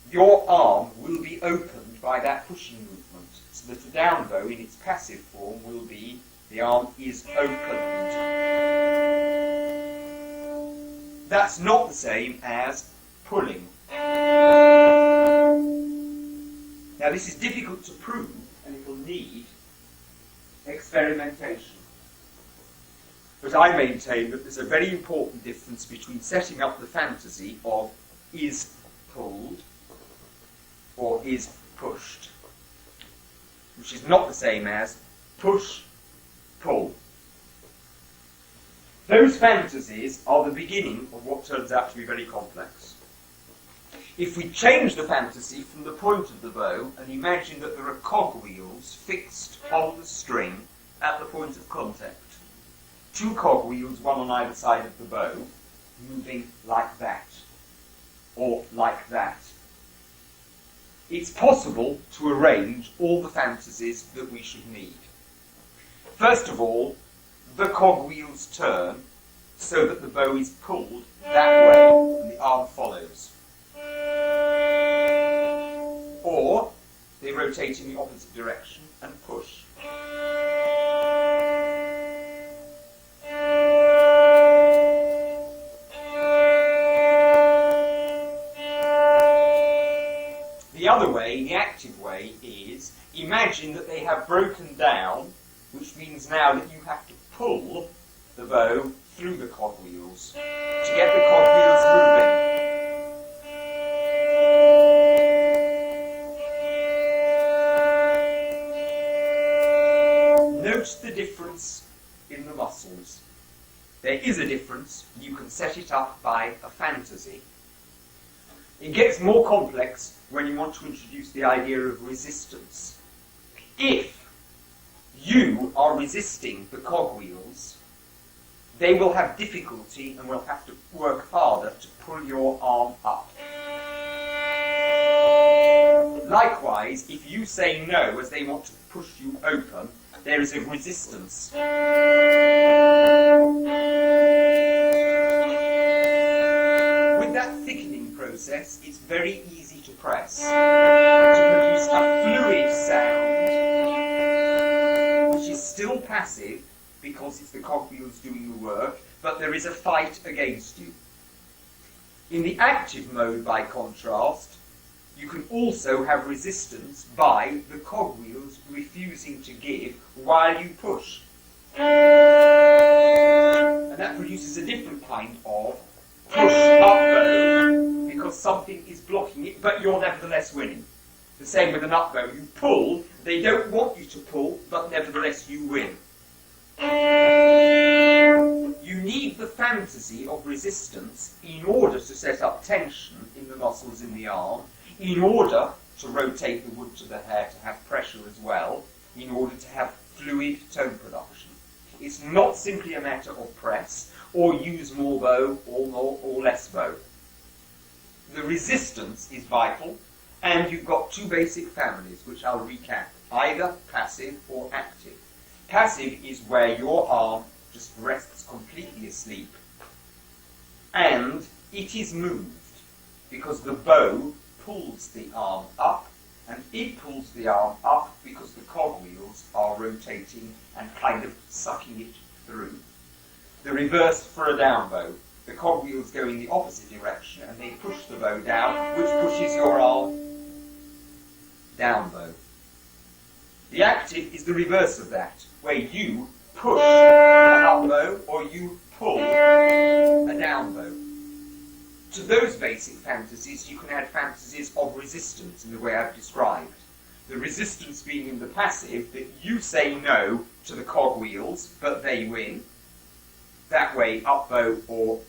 your arm will be opened by that pushing movement, so that a down bow in its passive form will be the arm is opened. That's not the same as pulling. Now this is difficult to prove, and it will need experimentation. But I maintain that there's a very important difference between setting up the fantasy of is pulled or is pushed, which is not the same as push, pull. Those fantasies are the beginning of what turns out to be very complex. If we change the fantasy from the point of the bow and imagine that there are cogwheels fixed on the string at the point of contact, two cogwheels, one on either side of the bow, moving like that, or like that. It's possible to arrange all the fantasies that we should need. First of all, the cogwheels turn so that the bow is pulled that way and the arm follows. Or they rotate in the opposite direction and push. The other way, the active way, is imagine that they have broken down, which means now that you have to pull the bow through the cogwheels to get the cogwheels moving. Note the difference in the muscles. There is a difference. You can set it up by a fantasy. It gets more complex when you want to introduce the idea of resistance. If you are resisting the cogwheels, they will have difficulty and will have to work harder to pull your arm up. Likewise, if you say no as they want to push you open, there is a resistance. With that thickening process, it's very easy to press, to produce a fluid sound, which is still passive because it's the cogwheels doing the work, but there is a fight against you. In the active mode, by contrast, you can also have resistance by the cogwheels refusing to give while you push. And that produces a different kind of push up bow, because something is blocking it, but you're nevertheless winning. The same with an up bow. You pull, they don't want you to pull, but nevertheless you win. You need the fantasy of resistance in order to set up tension in the muscles in the arm, in order to rotate the wood to the hair to have pressure as well, in order to have fluid tone production. It's not simply a matter of press, or use more bow, or less bow. The resistance is vital, and you've got two basic families, which I'll recap, either passive or active. Passive is where your arm just rests completely asleep, and it is moved, because the bow pulls the arm up, and it pulls the arm up because the cogwheels are rotating and kind of sucking it through. The reverse for a down bow. The cogwheels go in the opposite direction and they push the bow down, which pushes your arm down bow. The active is the reverse of that, where you push an up bow or you pull a down bow. To those basic fantasies, you can add fantasies of resistance in the way I've described. The resistance being in the passive, that you say no to the cogwheels, but they win. That way up bow or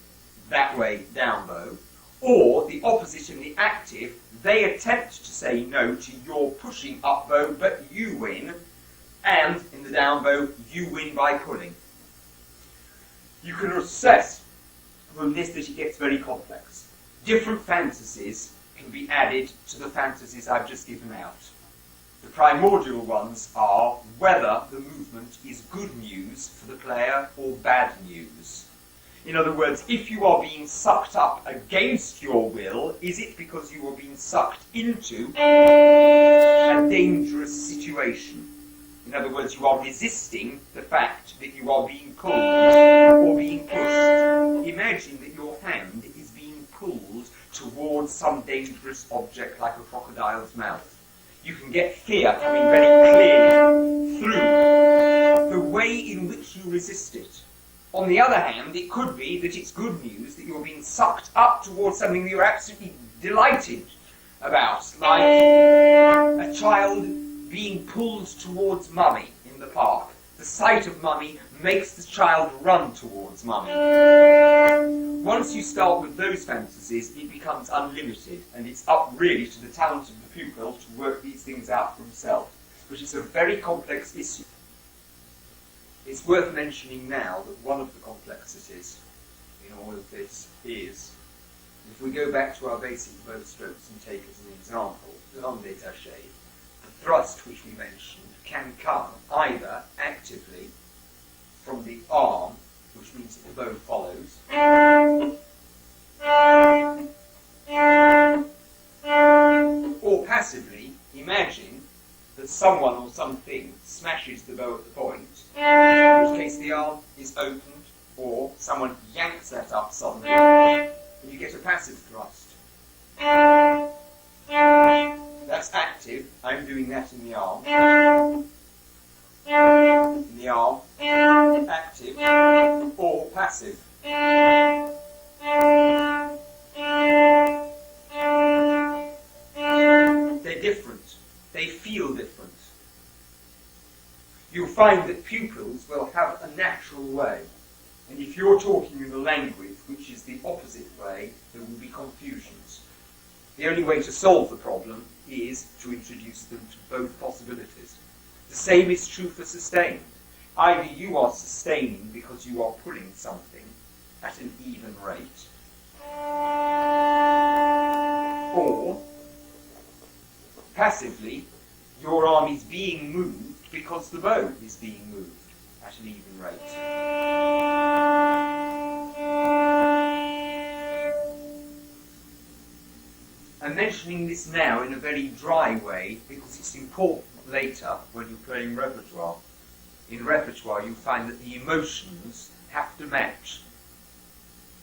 that way down bow. Or the opposite in the active, they attempt to say no to your pushing up bow, but you win. And in the down bow, you win by pulling. You can assess from this that it gets very complex. Different fantasies can be added to the fantasies I've just given out. The primordial ones are whether the movement is good news for the player or bad news. In other words, if you are being sucked up against your will, is it because you are being sucked into a dangerous situation? In other words, you are resisting the fact that you are being pulled or being pushed. Imagine that your hand is being pulled towards some dangerous object like a crocodile's mouth. You can get fear coming very clearly through the way in which you resist it. On the other hand, it could be that it's good news that you're being sucked up towards something that you're absolutely delighted about, like a child being pulled towards mummy in the park. The sight of mummy makes the child run towards mummy. Once you start with those fantasies, it becomes unlimited, and it's up really to the talent of the pupil to work these things out for himself, which is a very complex issue. It's worth mentioning now that one of the complexities in all of this is, if we go back to our basic bow strokes and take as an example, the non-détaché, the thrust which we mentioned can come either actively from the arm, which means that the bow follows, or passively, imagine that someone or something smashes the bow at the point, in which case the arm is opened, or someone yanks that up suddenly, and you get a passive thrust. That's active. I'm doing that in the arm. In the arm, active or passive. They're different. They feel different. You'll find that pupils will have a natural way, and if you're talking in a language which is the opposite way, there will be confusions. The only way to solve the problem is to introduce them to both possibilities. The same is true for sustained. Either you are sustaining because you are pulling something at an even rate, or passively, your arm is being moved because the bow is being moved at an even rate. I'm mentioning this now in a very dry way because it's important later when you're playing repertoire. In repertoire, you find that the emotions have to match.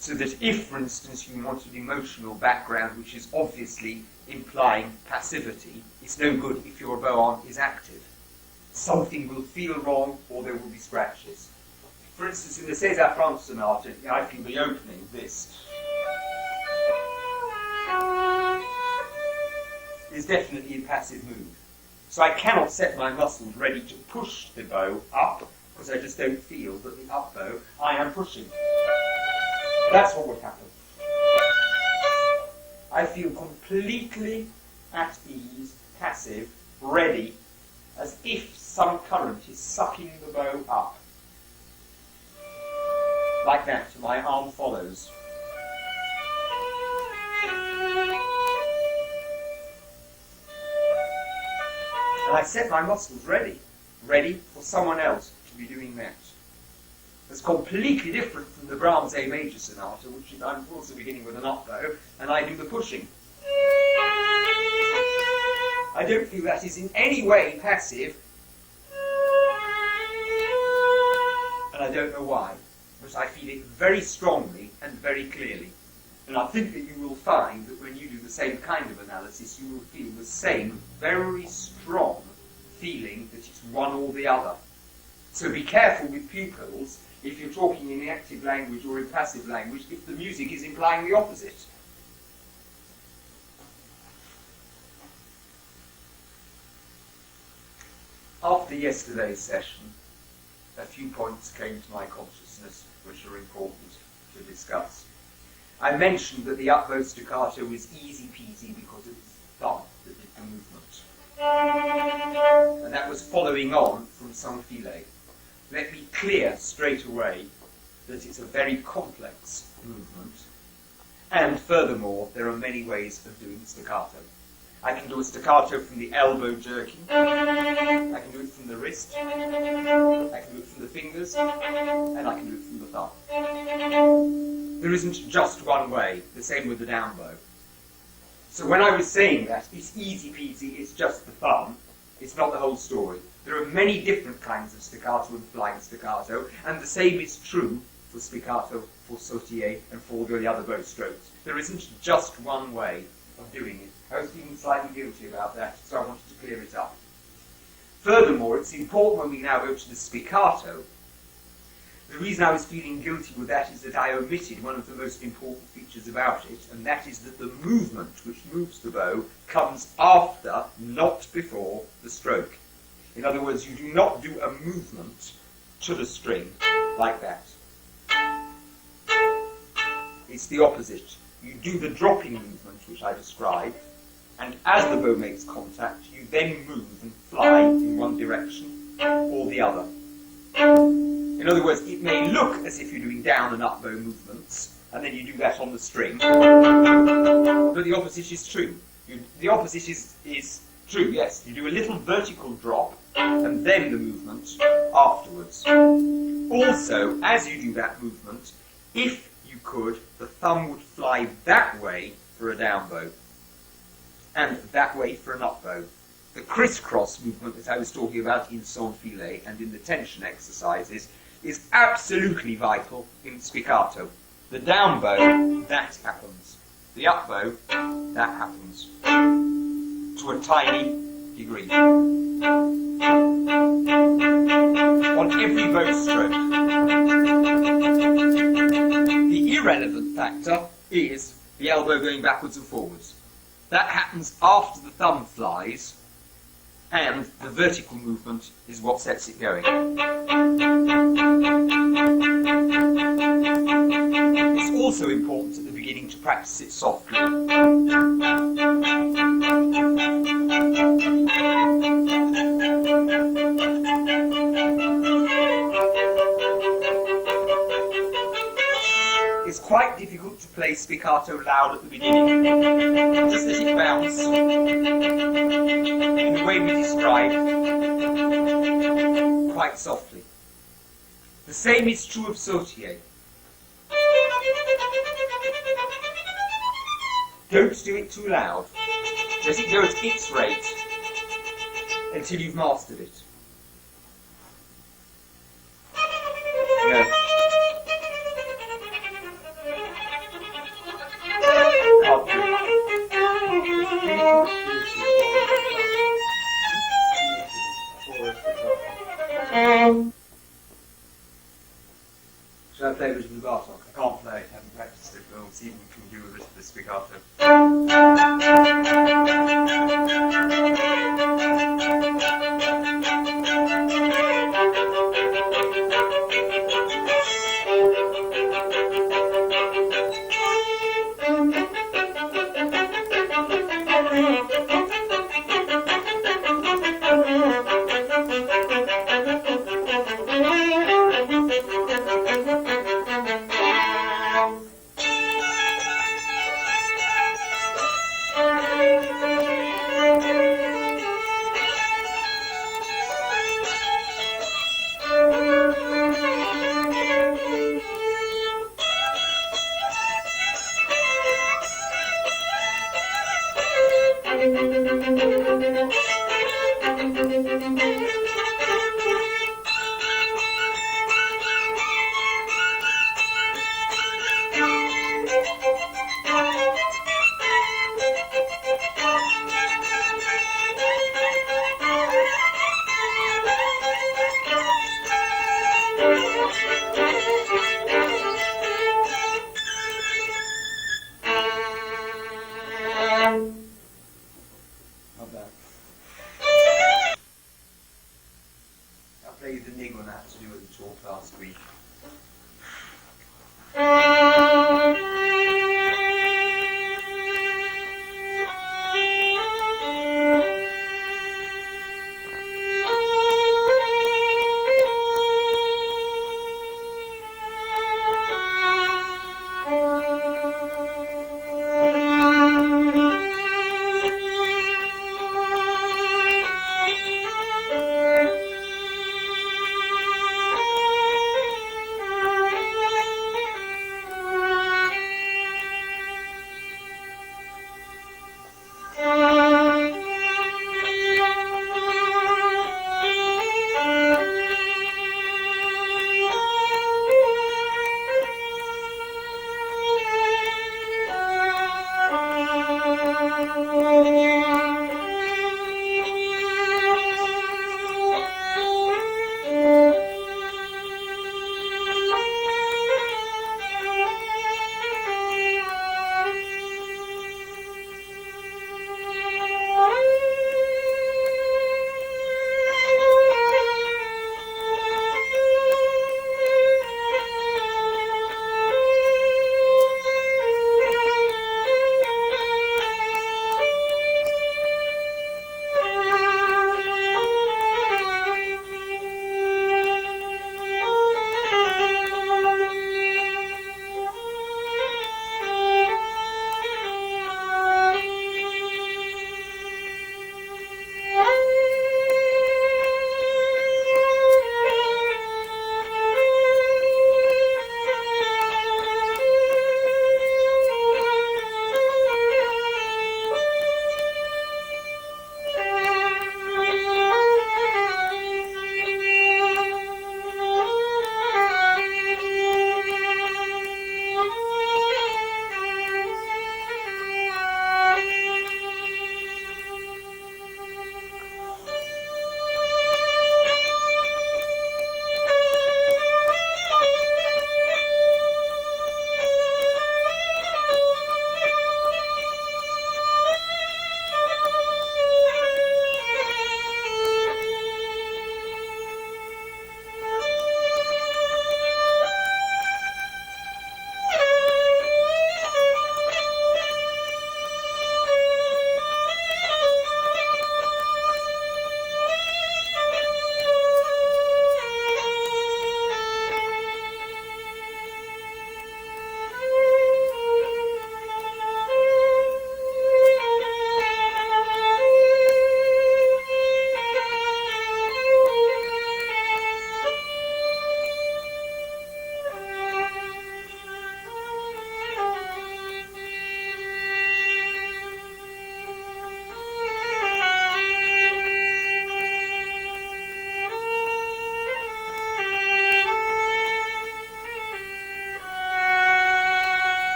So that if, for instance, you want an emotional background which is obviously implying passivity, it's no good if your bow arm is active. Something will feel wrong or there will be scratches. For instance, in the César France sonata, I feel the opening, this, is definitely a passive move. So I cannot set my muscles ready to push the bow up, because I just don't feel that the up bow I am pushing. That's what would happen. I feel completely at ease, passive, ready, as if some current is sucking the bow up. Like that, my arm follows. And I set my muscles ready for someone else to be doing that. That's completely different from the Brahms A major sonata, which is, I'm also beginning with an up bow, and I do the pushing. I don't feel that is in any way passive, and I don't know why, but I feel it very strongly and very clearly. And I think that you will find that when you do the same kind of analysis, you will feel the same very strong feeling that it's one or the other. So be careful with pupils if you're talking in active language or in passive language if the music is implying the opposite. After yesterday's session, a few points came to my consciousness which are important to discuss. I mentioned that the up bow staccato was easy peasy because it was the thumb that did the movement. And that was following on from sans filet. Let me clear straight away that it's a very complex movement, and furthermore, there are many ways of doing staccato. I can do a staccato from the elbow jerking, I can do it from the wrist, I can do it from the fingers, and I can do it from the thumb. There isn't just one way, the same with the down bow. So when I was saying that it's easy peasy, it's just the thumb, it's not the whole story. There are many different kinds of staccato and flying staccato, and the same is true for spiccato, for sautier, and for all the other bow strokes. There isn't just one way of doing it. I was feeling slightly guilty about that, so I wanted to clear it up. Furthermore, it's important when we now go to the spiccato. The reason I was feeling guilty with that is that I omitted one of the most important features about it, and that is that the movement which moves the bow comes after, not before, the stroke. In other words, you do not do a movement to the string like that. It's the opposite. You do the dropping movement, which I described, and as the bow makes contact, you then move and fly in one direction or the other. In other words, it may look as if you're doing down and up bow movements, and then you do that on the string, but the opposite is true. The opposite is true, yes. You do a little vertical drop, and then the movement afterwards. Also, as you do that movement, if you could, the thumb would fly that way for a down bow, and that way for an up bow. The crisscross movement that I was talking about in sans filet and in the tension exercises is absolutely vital in spiccato. The down bow, that happens. The up bow, that happens. To a tiny degree. On every bow stroke. The irrelevant factor is the elbow going backwards and forwards. That happens after the thumb flies, and the vertical movement is what sets it going. It's also important at the beginning to practice it softly. It's quite difficult to play spiccato loud at the beginning. Just let it bounce in the way we described, quite softly. The same is true of sautier. Don't do it too loud. Let it go at its rate until you've mastered it. No. Should I play a bit of legato? I can't play it, I haven't practiced it, but we'll see if we can do a bit of the spiccato.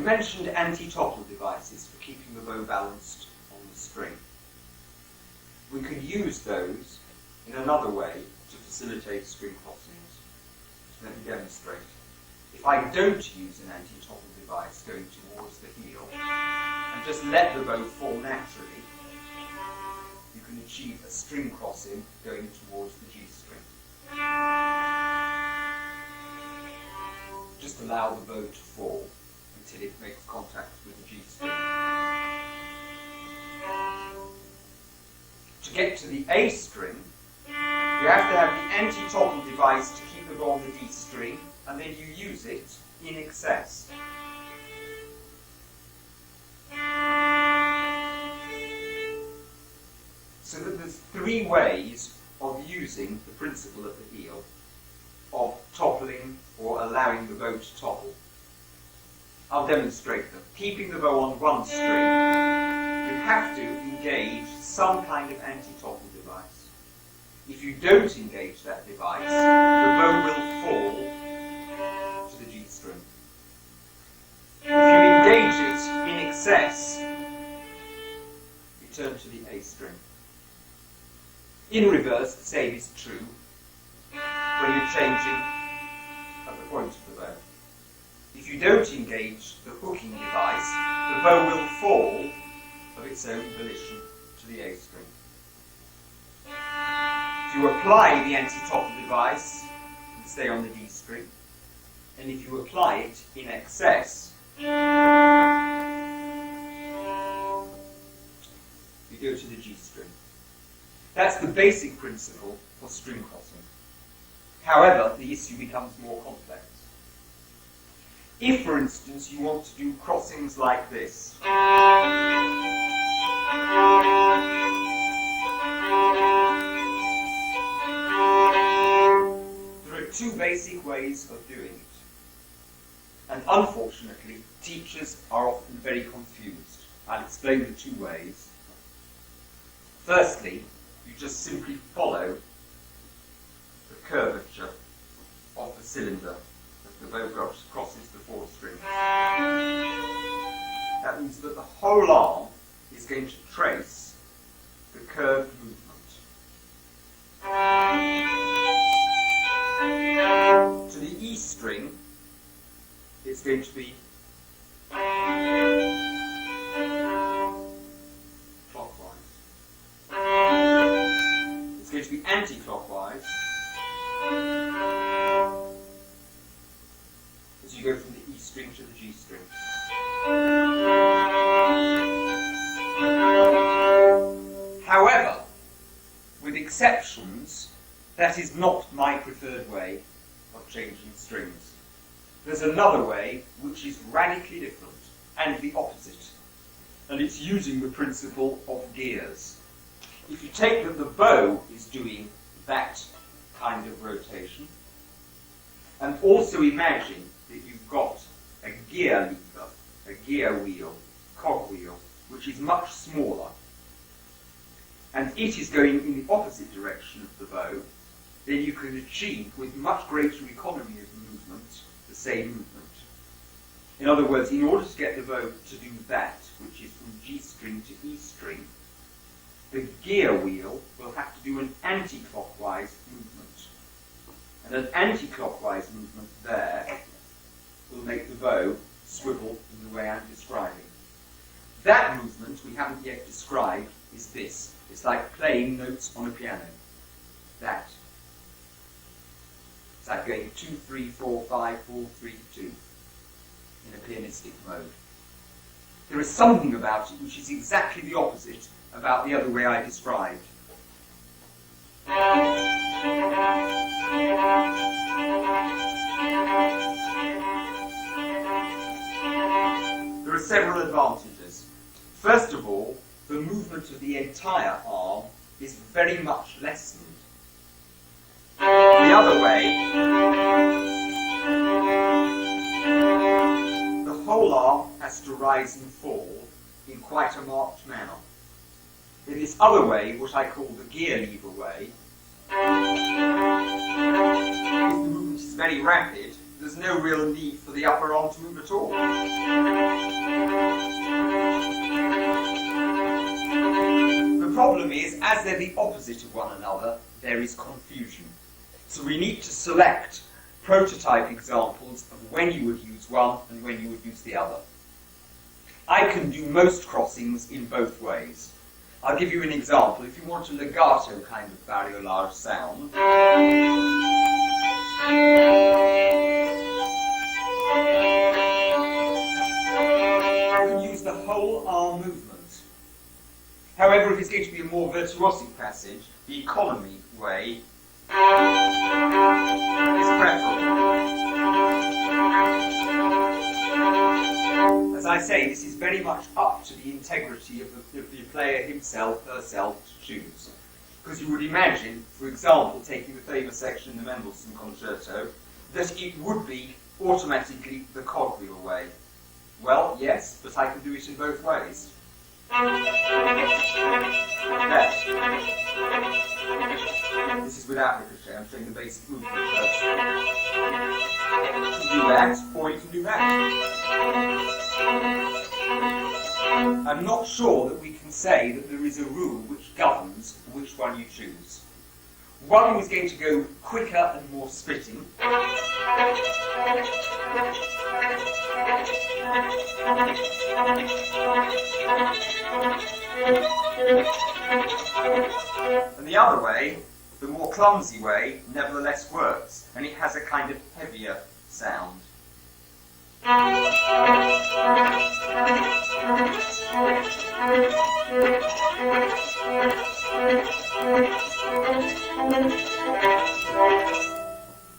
mentioned anti-topple devices for keeping the bow balanced on the string. We could use those in another way to facilitate string crossings. So let me demonstrate. If I don't use an anti-topple device going towards the heel and just let the bow fall naturally, you can achieve a string crossing going towards the G string. Just allow the bow to fall until it makes contact with the G string. To get to the A string, you have to have the anti-topple device to keep the bow on the D string, and then you use it in excess. So that there's three ways of using the principle at the heel of toppling or allowing the bow to topple. I'll demonstrate them. Keeping the bow on one string, you have to engage some kind of anti-topple device. If you don't engage that device, the bow will fall to the G string. If you engage it in excess, you turn to the A string. In reverse, the same is true when you're changing at the point of the bow. If you don't engage the hooking device, the bow will fall of its own volition to the A string. If you apply the anti-topple device, you stay on the D string, and if you apply it in excess, you go to the G string. That's the basic principle for string crossing. However, the issue becomes more complex. If, for instance, you want to do crossings like this, there are two basic ways of doing it. And unfortunately, teachers are often very confused. I'll explain the two ways. Firstly, you just simply follow the curvature of the cylinder as the bow crosses the fourth string. That means that the whole arm is going to trace the curved movement. To the E string, it's going to be going to be anti-clockwise as you go from the E string to the G string. However, with exceptions, that is not my preferred way of changing strings. There's another way which is radically different and the opposite, and it's using the principle of gears. If you take that the bow is doing that kind of rotation, and also imagine that you've got a gear lever, a gear wheel, cogwheel, which is much smaller, and it is going in the opposite direction of the bow, then you can achieve with much greater economy of movement the same movement. In other words, in order to get the bow to do that, which is from G string to E string, the gear wheel will have to do an anti-clockwise movement. And an anti-clockwise movement there will make the bow swivel in the way I'm describing. That movement we haven't yet described is this. It's like playing notes on a piano. That. It's like going 2, 3, 4, 5, 4, 3, 2 in a pianistic mode. There is something about it which is exactly the opposite about the other way I described. There are several advantages. First of all, the movement of the entire arm is very much lessened. The other way, the whole arm has to rise and fall in quite a marked manner. In this other way, what I call the gear lever way, if the movement is very rapid, there's no real need for the upper arm to move at all. The problem is, as they're the opposite of one another, there is confusion. So we need to select prototype examples of when you would use one and when you would use the other. I can do most crossings in both ways. I'll give you an example. If you want a legato kind of variolage sound, you can use the whole arm movement. However, if it's going to be a more virtuosic passage, the economy way is preferable. As I say, this is very much up to the integrity of the player himself, herself, to choose. Because you would imagine, for example, taking the famous section in the Mendelssohn Concerto, that it would be automatically the cogwheel way. Well, yes, but I can do it in both ways. That. This is without ricochet, I'm showing the basic movement first. You can do that, or you can do that. I'm not sure that we can say that there is a rule which governs which one you choose. One was going to go quicker and more spitting. And the other way, the more clumsy way, nevertheless works, and it has a kind of heavier sound.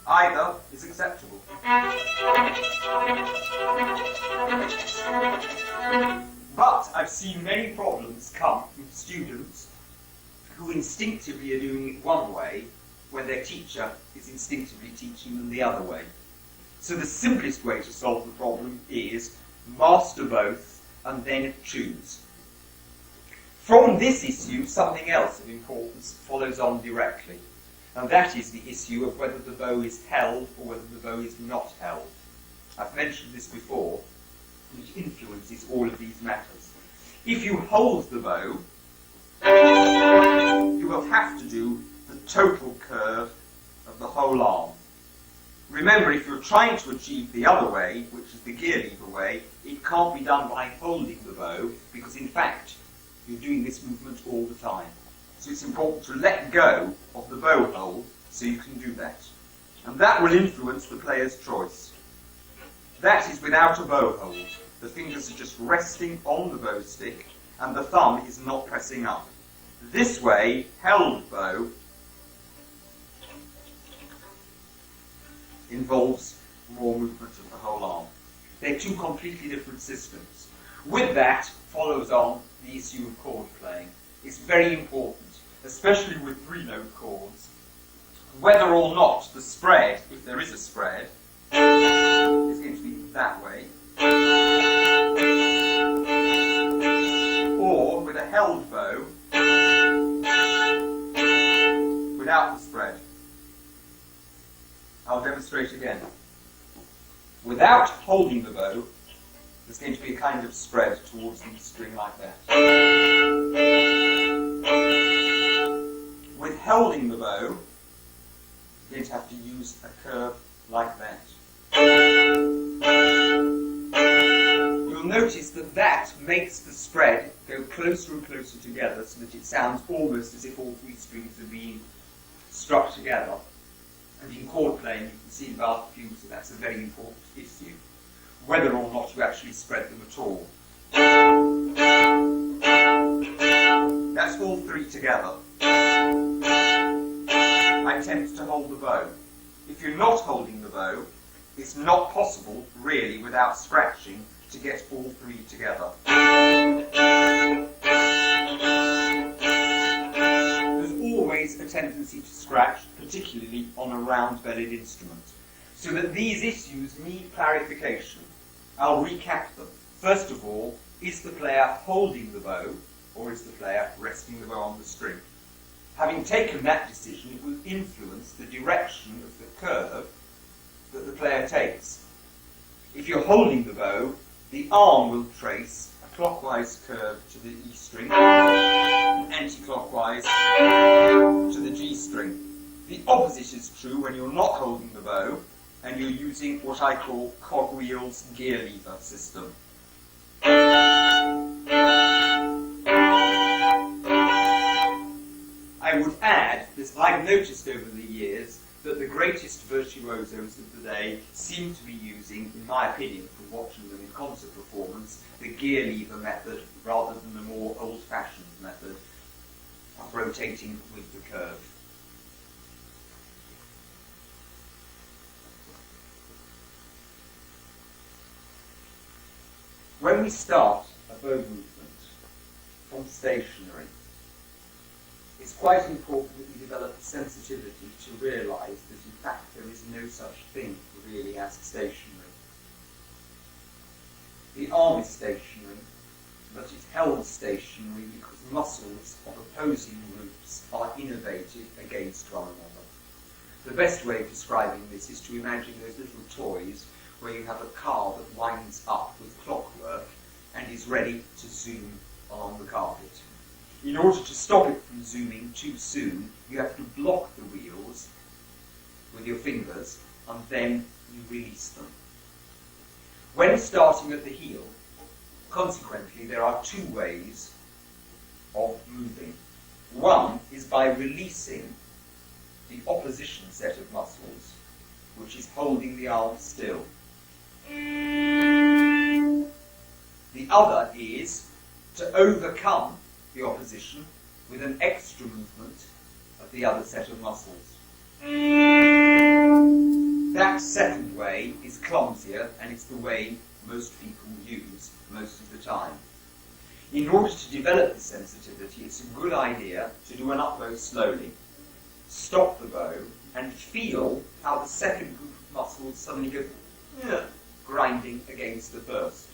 Either is acceptable. But I've seen many problems come from students who instinctively are doing it one way when their teacher is instinctively teaching them the other way. So the simplest way to solve the problem is master both and then choose. From this issue, something else of importance follows on directly, and that is the issue of whether the bow is held or whether the bow is not held. I've mentioned this before, which influences all of these matters. If you hold the bow, you will have to do the total curve of the whole arm. Remember, if you're trying to achieve the other way, which is the gear lever way, it can't be done by holding the bow, because in fact, you're doing this movement all the time. So it's important to let go of the bow hold so you can do that. And that will influence the player's choice. That is without a bow hold. The fingers are just resting on the bow stick and the thumb is not pressing up. This way, held bow involves more movement of the whole arm. They're two completely different systems. With that follows on the issue of chord playing. It's very important, especially with three-note chords, whether or not the spread, if there is a spread, is going to be that way, or with a held bow, without the spread. I'll demonstrate again. Without holding the bow, there's going to be a kind of spread towards the string like that. With holding the bow, you're going to have to use a curve like that. You'll notice that that makes the spread go closer and closer together so that it sounds almost as if all three strings are being struck together. And in chord playing, you can see the fugues that that's a very important issue, whether or not you actually spread them at all. That's all three together. I attempt to hold the bow. If you're not holding the bow, it's not possible, really, without scratching, to get all three together. There's always a tendency to scratch, particularly on a round-bellied instrument. So that these issues need clarification. I'll recap them. First of all, is the player holding the bow, or is the player resting the bow on the string? Having taken that decision, it will influence the direction of the curve that the player takes. If you're holding the bow, the arm will trace a clockwise curve to the E string, and anti-clockwise to the G string. The opposite is true when you're not holding the bow and you're using what I call cogwheel's gear lever system. I would add that I've noticed over the years that the greatest virtuosos of the day seem to be using, in my opinion, from watching them in concert performance, the gear lever method rather than the more old-fashioned method of rotating with the curve. When we start a bow movement from stationary, it's quite important that we develop the sensitivity to realise that in fact there is no such thing really as stationary. The arm is stationary, but it's held stationary because muscles of opposing groups are innervated against one another. The best way of describing this is to imagine those little toys where you have a car that winds up with clockwork and is ready to zoom along the carpet. In order to stop it from zooming too soon, you have to block the wheels with your fingers and then you release them. When starting at the heel, consequently, there are two ways of moving. One is by releasing the opposition set of muscles, which is holding the arm still. The other is to overcome the opposition with an extra movement of the other set of muscles. That second way is clumsier, and it's the way most people use most of the time. In order to develop the sensitivity, it's a good idea to do an up bow slowly. Stop the bow and feel how the second group of muscles suddenly go grinding against the first.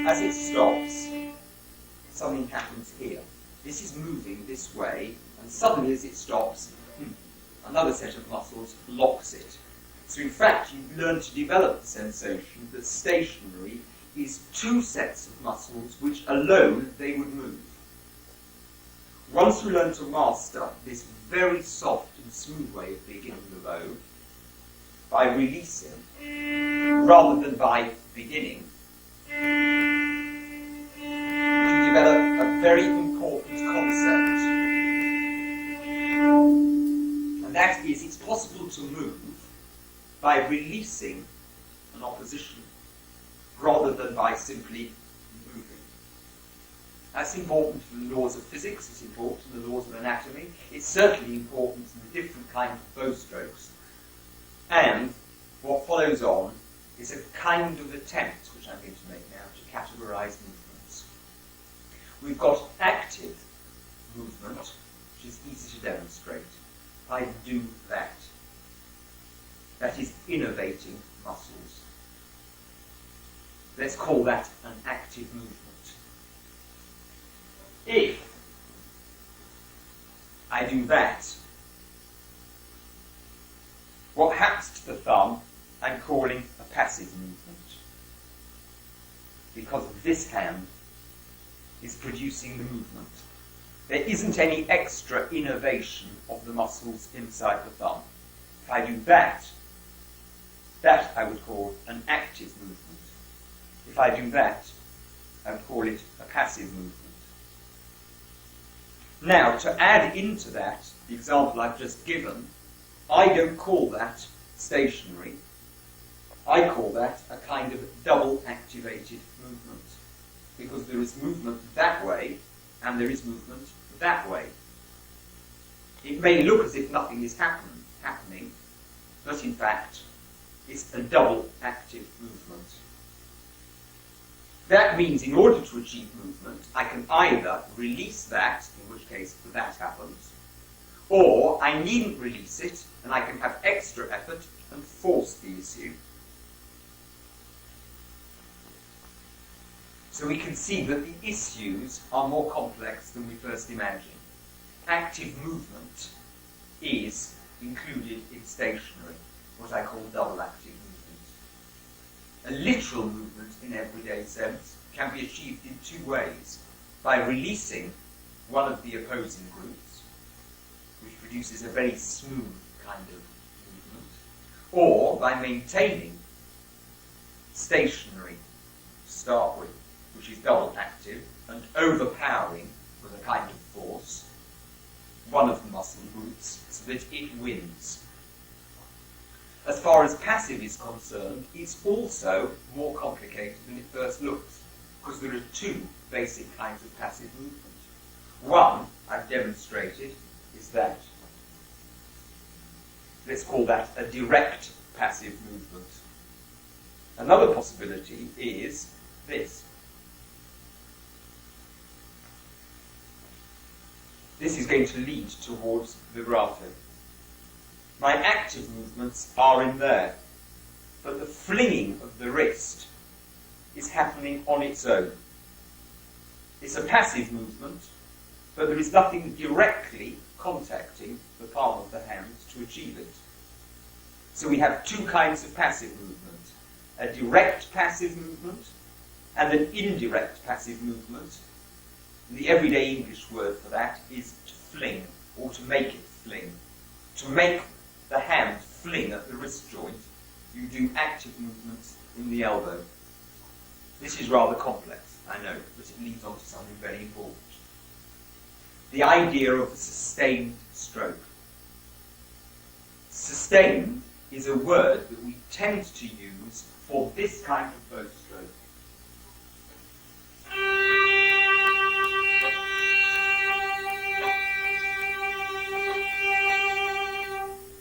As it stops, something happens here. This is moving this way, and suddenly as it stops, another set of muscles locks it. So in fact, you learn to develop the sensation that stationary is two sets of muscles which alone they would move. Once you learn to master this very soft and smooth way of beginning the bow, by releasing rather than by beginning, you can develop a very important concept. And that is, it's possible to move by releasing an opposition rather than by simply moving. That's important in the laws of physics, it's important in the laws of anatomy, it's certainly important in the different kinds of bow strokes. And what follows on is a kind of attempt, which I'm going to make now, to categorise movements. We've got active movement, which is easy to demonstrate. I do that. That is innervating muscles. Let's call that an active movement. If I do that, what happens to the thumb I'm calling a passive movement, because this hand is producing the movement. There isn't any extra innervation of the muscles inside the thumb. If I do that, that I would call an active movement. If I do that, I would call it a passive movement. Now, to add into that the example I've just given, I don't call that stationary. I call that a kind of double activated movement, because there is movement that way and there is movement that way. It may look as if nothing is happening, but in fact it's a double active movement. That means in order to achieve movement, I can either release that, in which case that happens, or I needn't release it, and I can have extra effort and force the issue. So we can see that the issues are more complex than we first imagined. Active movement is included in stationary. what I call double active movement. A literal movement in everyday sense can be achieved in two ways: by releasing one of the opposing groups, which produces a very smooth kind of movement, or by maintaining stationary to start with, which is double active, and overpowering with a kind of force one of the muscle groups so that it wins. As far as passive is concerned, it's also more complicated than it first looks, because there are two basic kinds of passive movement. One, I've demonstrated, is that, let's call that a direct passive movement. Another possibility is this. This is going to lead towards vibrato. My active movements are in there, but the flinging of the wrist is happening on its own. It's a passive movement, but there is nothing directly contacting the palm of the hand to achieve it. So we have two kinds of passive movement: a direct passive movement and an indirect passive movement. The everyday English word for that is to fling, or to make it fling. To make the hand fling at the wrist joint, you do active movements in the elbow. This is rather complex, I know, but it leads on to something very important. The idea of a sustained stroke. Sustained is a word that we tend to use for this kind of bow stroke.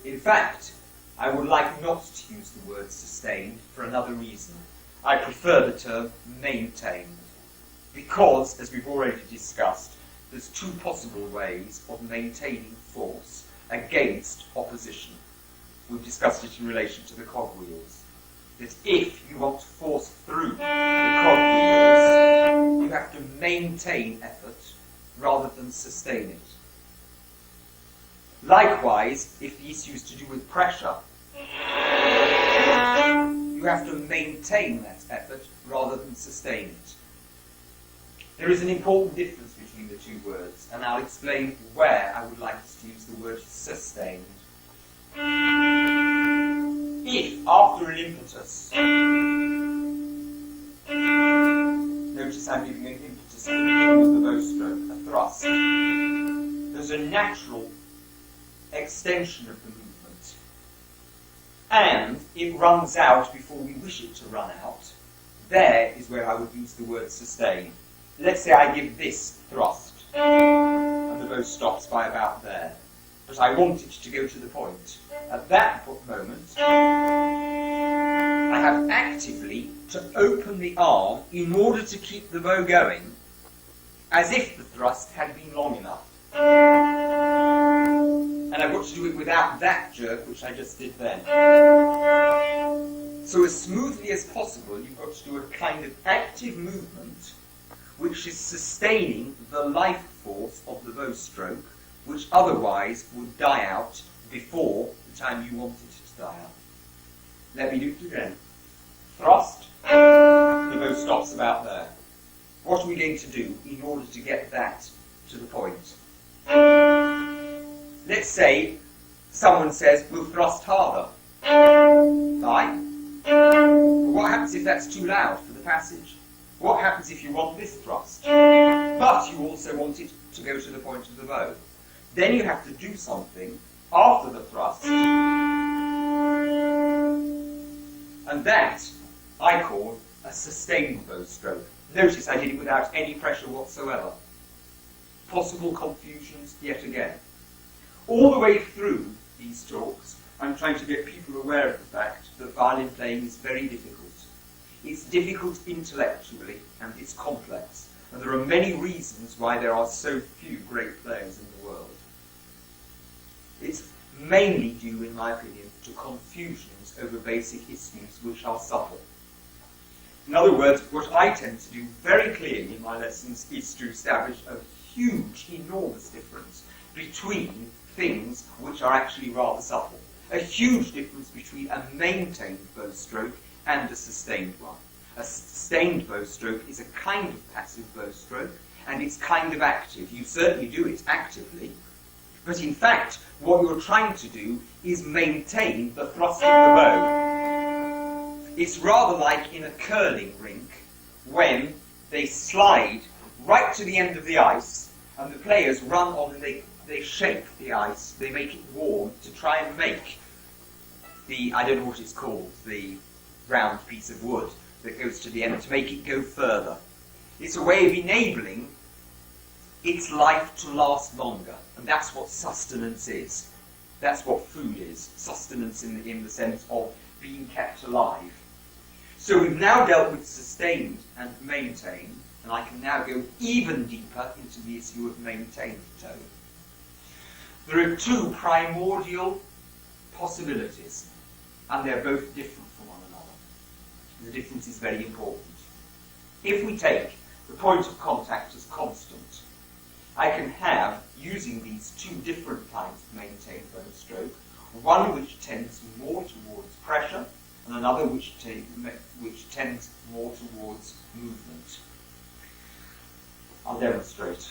In fact, I would like not to use the word sustained for another reason. I prefer the term maintained, because, as we've already discussed, there's two possible ways of maintaining force against opposition. We've discussed it in relation to the cogwheels. That if you want to force through the cogwheels, you have to maintain effort rather than sustain it. Likewise, if the issue is to do with pressure, you have to maintain that effort rather than sustain it. There is an important difference between the two words, and I'll explain where I would like us to use the word sustained. If, after an impetus, notice I'm giving an impetus at the beginning of the bow stroke, a thrust, there's a natural extension of the movement, and it runs out before we wish it to run out, there is where I would use the word sustain. Let's say I give this thrust, and the bow stops by about there, but I want it to go to the point. At that moment, I have actively to open the arm in order to keep the bow going, as if the thrust had been long enough. And I've got to do it without that jerk, which I just did then. So as smoothly as possible, you've got to do a kind of active movement which is sustaining the life force of the bow stroke, which otherwise would die out before the time you want it to die out. Let me do it again. Thrust, the bow stops about there. What are we going to do in order to get that to the point? Let's say someone says, we'll thrust harder. Fine. But what happens if that's too loud for the passage? What happens if you want this thrust, but you also want it to go to the point of the bow? Then you have to do something after the thrust, and that I call a sustained bow stroke. Notice I did it without any pressure whatsoever. Possible confusions yet again. All the way through these talks, I'm trying to get people aware of the fact that violin playing is very difficult. It's difficult intellectually, and it's complex. And there are many reasons why there are so few great players in the world. It's mainly due, in my opinion, to confusions over basic issues which are subtle. In other words, what I tend to do very clearly in my lessons is to establish a huge, enormous difference between things which are actually rather subtle. a huge difference between a maintained bow stroke and a sustained one. A sustained bow stroke is a kind of passive bow stroke, and it's kind of active. You certainly do it actively, but in fact, what you're trying to do is maintain the thrust of the bow. It's rather like in a curling rink when they slide right to the end of the ice, and the players run on and they shake the ice, they make it warm to try and make the, I don't know what it's called, the round piece of wood that goes to the end, to make it go further. It's a way of enabling its life to last longer, and that's what sustenance is. That's what food is, sustenance in the sense of being kept alive. So we've now dealt with sustained and maintained, and I can now go even deeper into the issue of maintained tone. There are two primordial possibilities, and they're both different from one another. The difference is very important. If we take the point of contact as constant, I can have, using these two different kinds of maintained bow stroke, one which tends more towards pressure, and another which tends more towards movement. I'll demonstrate.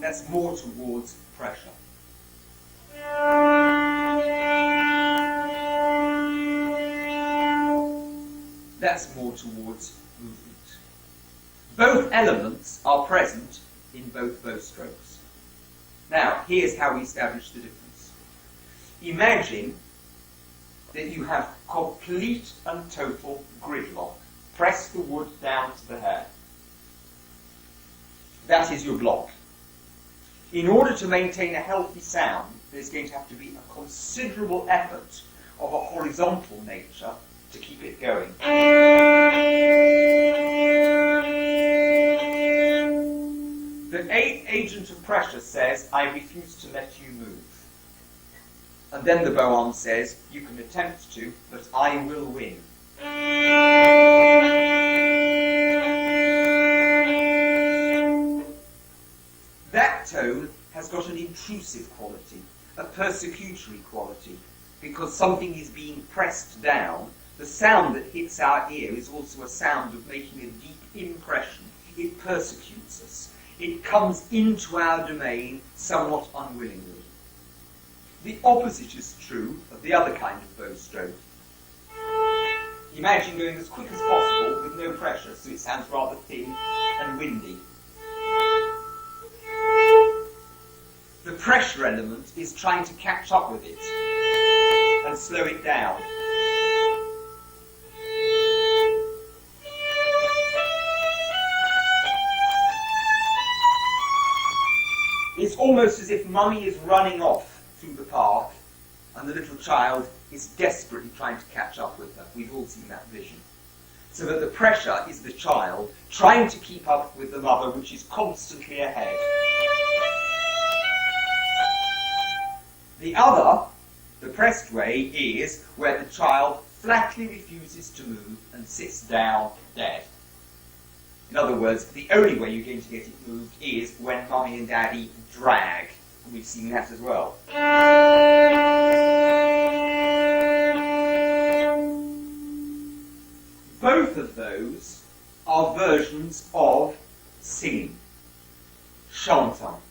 That's more towards pressure. That's more towards movement. Both elements are present in both bow strokes. Now, here's how we establish the difference. Imagine that you have complete and total gridlock. Press the wood down to the hair. That is your block. In order to maintain a healthy sound, there's going to have to be a considerable effort of a horizontal nature to keep it going. The agent of pressure says, I refuse to let you move. And then the bow arm says, you can attempt to, but I will win. That tone has got an intrusive quality, a persecutory quality, because something is being pressed down. The sound that hits our ear is also a sound of making a deep impression. It persecutes us. It comes into our domain somewhat unwillingly. The opposite is true of the other kind of bow stroke. Imagine going as quick as possible with no pressure, so it sounds rather thin and windy. The pressure element is trying to catch up with it and slow it down. It's almost as if Mummy is running off through the park and the little child is desperately trying to catch up with her. We've all seen that vision. So that the pressure is the child trying to keep up with the mother, which is constantly ahead. The other, the pressed way, is where the child flatly refuses to move and sits down dead. In other words, the only way you're going to get it moved is when Mummy and Daddy drag. And we've seen that as well. Both of those are versions of singing, chantant.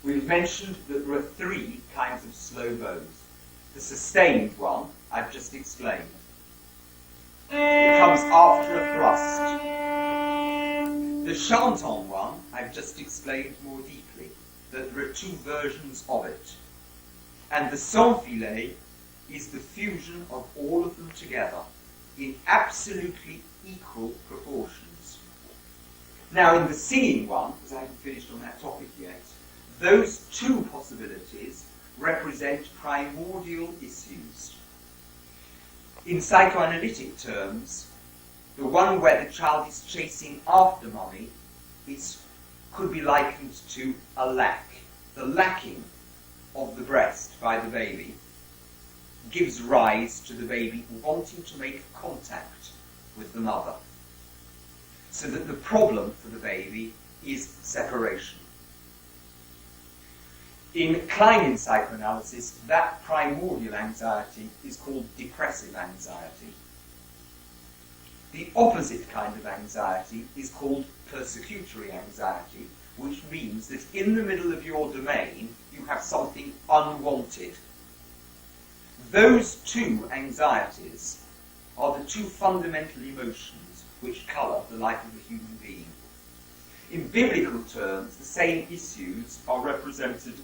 We've mentioned that there are three kinds of slow bows. The sustained one, I've just explained. It comes after a thrust. The chantant one, I've just explained more deeply, that there are two versions of it. And the sans filet is the fusion of all of them together in absolutely equal proportions. Now, in the singing one, because I haven't finished on that topic yet, those two possibilities represent primordial issues. In psychoanalytic terms, the one where the child is chasing after Mummy could be likened to a lack. The lacking of the breast by the baby gives rise to the baby wanting to make contact with the mother. So that the problem for the baby is separation. In Kleinian psychoanalysis, that primordial anxiety is called depressive anxiety. The opposite kind of anxiety is called persecutory anxiety, which means that in the middle of your domain, you have something unwanted. Those two anxieties are the two fundamental emotions which colour the life of a human being. In biblical terms, the same issues are represented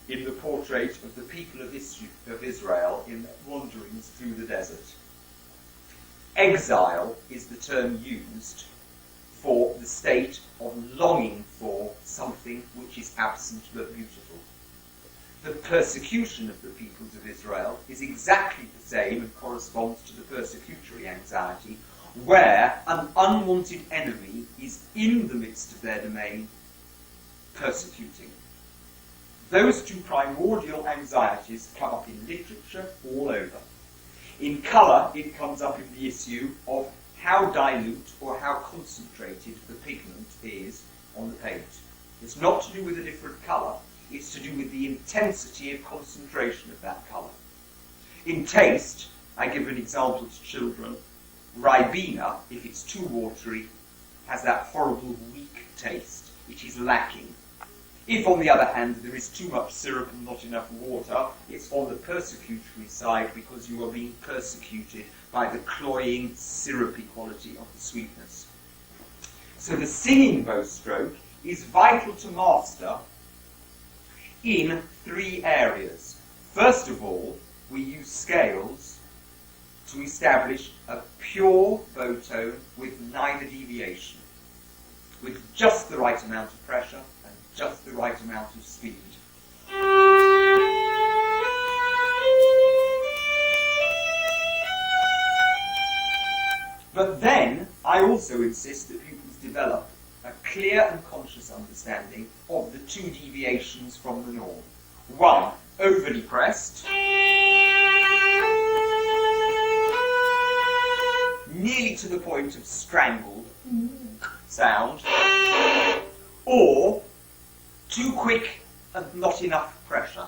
in the portrait of the people of Israel in their wanderings through the desert. Exile is the term used for the state of longing for something which is absent but beautiful. The persecution of the peoples of Israel is exactly the same and corresponds to the persecutory anxiety, where an unwanted enemy is in the midst of their domain, persecuting. Those two primordial anxieties come up in literature all over. In colour, it comes up in the issue of how dilute or how concentrated the pigment is on the paint. It's not to do with a different colour, it's to do with the intensity of concentration of that colour. In taste, I give an example to children. Ribena, if it's too watery, has that horrible weak taste. It is lacking. If, on the other hand, there is too much syrup and not enough water, it's on the persecutory side because you are being persecuted by the cloying, syrupy quality of the sweetness. So the singing bow stroke is vital to master in three areas. First of all, we use scales to establish a pure bow tone with neither deviation, with just the right amount of pressure and just the right amount of speed. But then, I also insist that pupils develop a clear and conscious understanding of the two deviations from the norm. One, overly pressed, nearly to the point of strangled sound, or too quick and not enough pressure.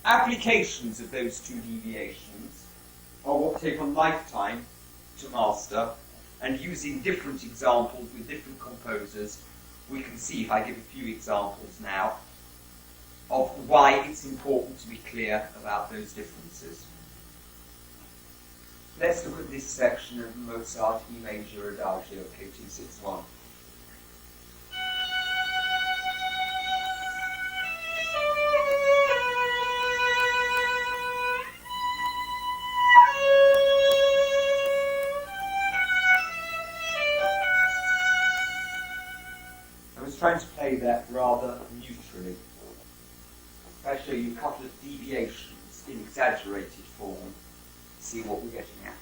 Applications of those two deviations are what take a lifetime to master, and using different examples with different composers, we can see, if I give a few examples now, of why it's important to be clear about those differences. Let's look at this section of Mozart E major Adagio, K261. I was trying to play that rather neutrally. If I show you a couple of deviations in exaggerated form, see what we're getting at.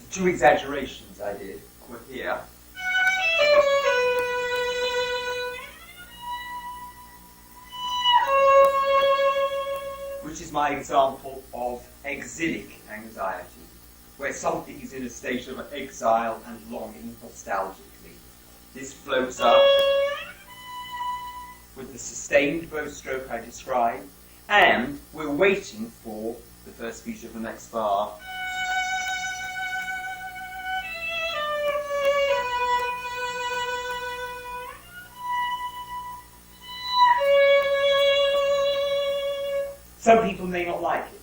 The two exaggerations I did were here. Which is my example of exilic anxiety, where something is in a state of exile and longing nostalgically. This floats up with the sustained bow stroke I described, and we're waiting for the first beat of the next bar. Some people may not like it,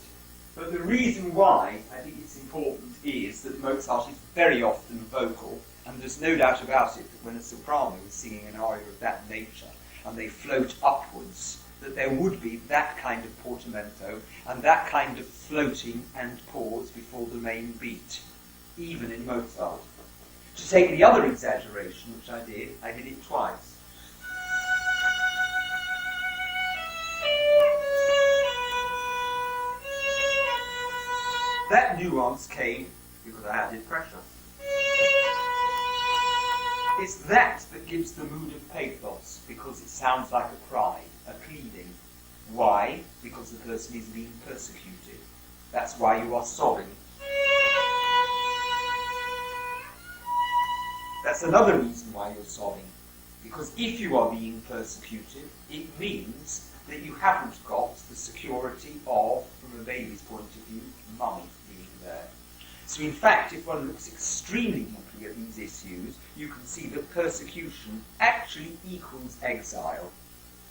but the reason why I think it's important is that Mozart is very often vocal, and there's no doubt about it that when a soprano is singing an aria of that nature and they float upwards, that there would be that kind of portamento and that kind of floating and pause before the main beat, even in Mozart. To take the other exaggeration, which I did it twice. that nuance came because I added pressure. It's that that gives the mood of pathos, because it sounds like a cry, a pleading. Why? Because the person is being persecuted. That's why you are sobbing. That's another reason why you're sobbing. Because if you are being persecuted, it means that you haven't got the security of, from a baby's point of view, mummy being there. So in fact, if one looks extremely deeply at these issues, you can see that persecution actually equals exile.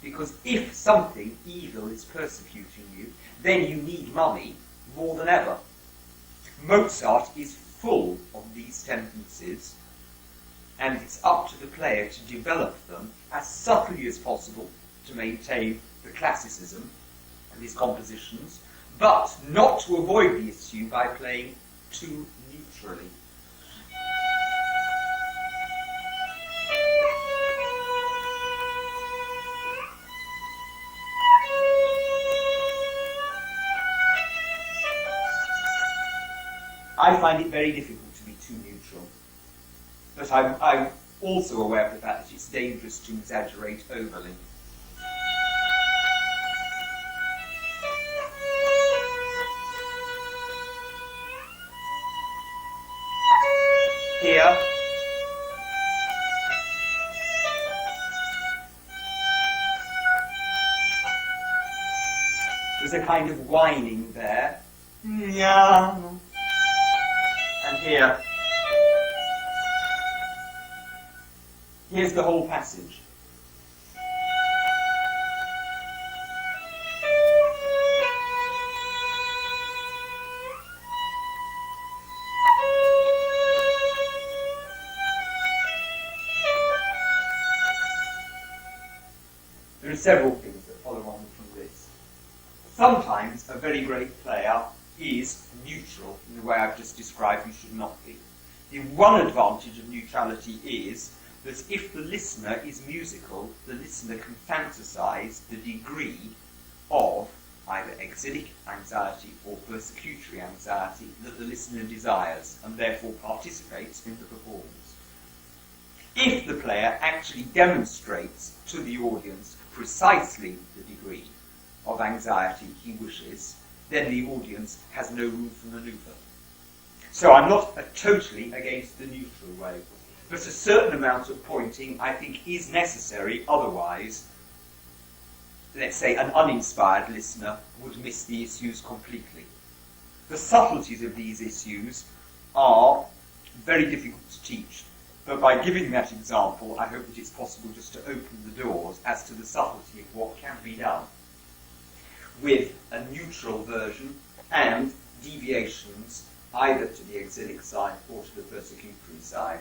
Because if something evil is persecuting you, then you need mummy more than ever. Mozart is full of these tendencies, and it's up to the player to develop them as subtly as possible to maintain the classicism of his compositions, but not to avoid the issue by playing too neutrally. I find it very difficult to be too neutral, but I'm also aware of the fact that it's dangerous to exaggerate overly. Here, there's a kind of whining there. And here, here's the whole passage. There are several things that follow on from this. Sometimes a very great player is neutral in the way I've just described you should not be. The one advantage of neutrality is that if the listener is musical, the listener can fantasize the degree of either exilic anxiety or persecutory anxiety that the listener desires, and therefore participates in the performance. If the player actually demonstrates to the audience precisely the degree of anxiety he wishes, then the audience has no room for manoeuvre. So I'm not totally against the neutral way, but a certain amount of pointing I think is necessary, otherwise, let's say, an uninspired listener would miss the issues completely. The subtleties of these issues are very difficult to teach, but by giving that example, I hope that it's possible just to open the doors as to the subtlety of what can be done with a neutral version and deviations either to the exilic side or to the persecutory side.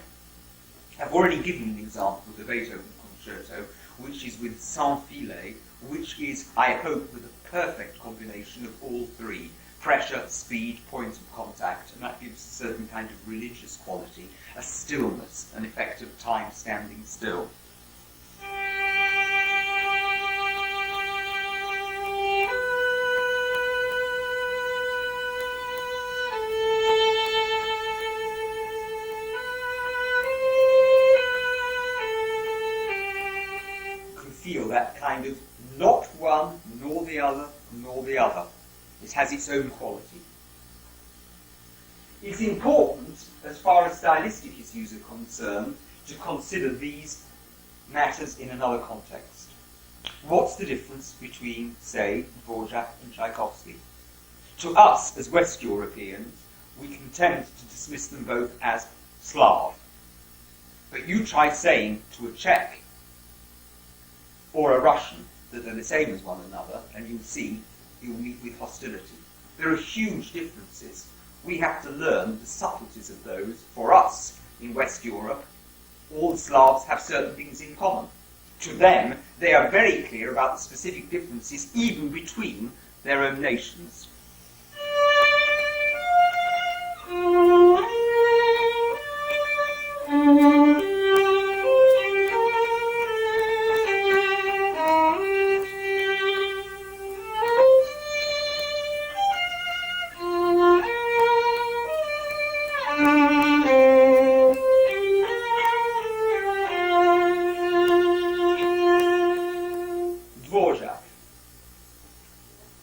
I've already given an example of the Beethoven concerto, which is with sans filet, which is, I hope, with a perfect combination of all three: pressure, speed, point of contact, and that gives a certain kind of religious quality, a stillness, an effect of time standing still. Feel that kind of not one nor the other nor the other. It has its own quality. It's important, as far as stylistic issues are concerned, to consider these matters in another context. What's the difference between, say, Dvorak and Tchaikovsky? To us, as West Europeans, we can tend to dismiss them both as Slav. But you try saying to a Czech or a Russian that they're the same as one another, and you'll see you'll meet with hostility. There are huge differences. We have to learn the subtleties of those. For us, in West Europe, all Slavs have certain things in common. To them, they are very clear about the specific differences even between their own nations.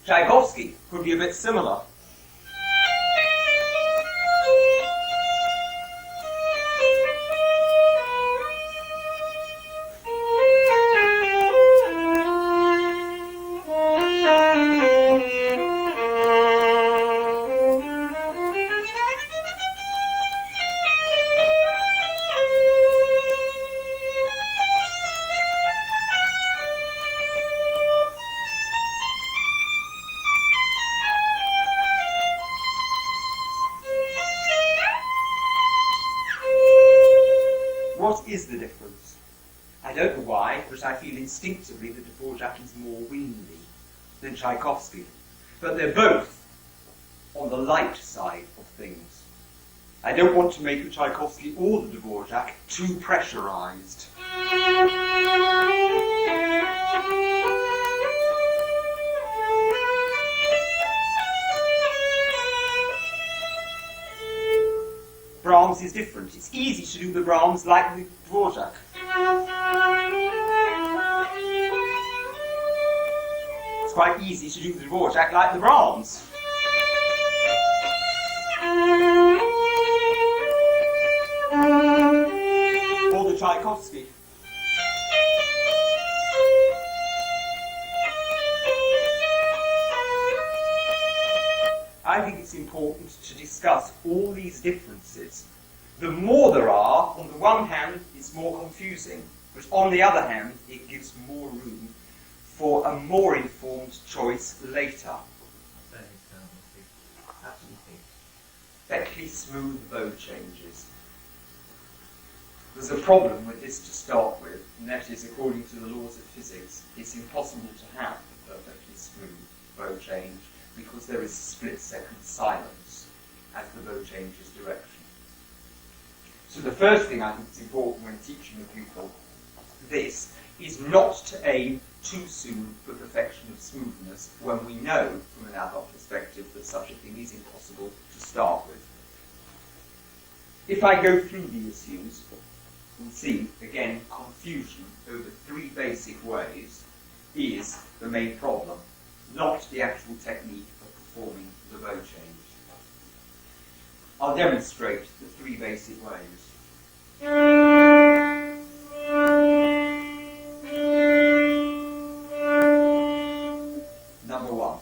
Tchaikovsky could be a bit similar. What is the difference? I don't know why, but I feel instinctively that Dvorak is more windy than Tchaikovsky. But they're both on the light side of things. I don't want to make the Tchaikovsky or the Dvorak too pressurized. Brahms is different. It's easy to do the Brahms like the Dvorak. It's quite easy to do the Dvorak like the Brahms. Or the Tchaikovsky. I think it's important to discuss all these differences. The more there are, on the one hand, it's more confusing, but on the other hand, it gives more room for a more informed choice later. Perfectly smooth bow changes. There's a problem with this to start with, and that is, according to the laws of physics, it's impossible to have a perfectly smooth bow change, because there is a split-second silence as the bow changes direction. So the first thing I think is important when teaching a pupil this is not to aim too soon for perfection of smoothness when we know from an adult perspective that such a thing is impossible to start with. If I go through the issues, we'll see, again, confusion over three basic ways is the main problem, not the actual technique of performing the bow change. I'll demonstrate the three basic ways. Number one.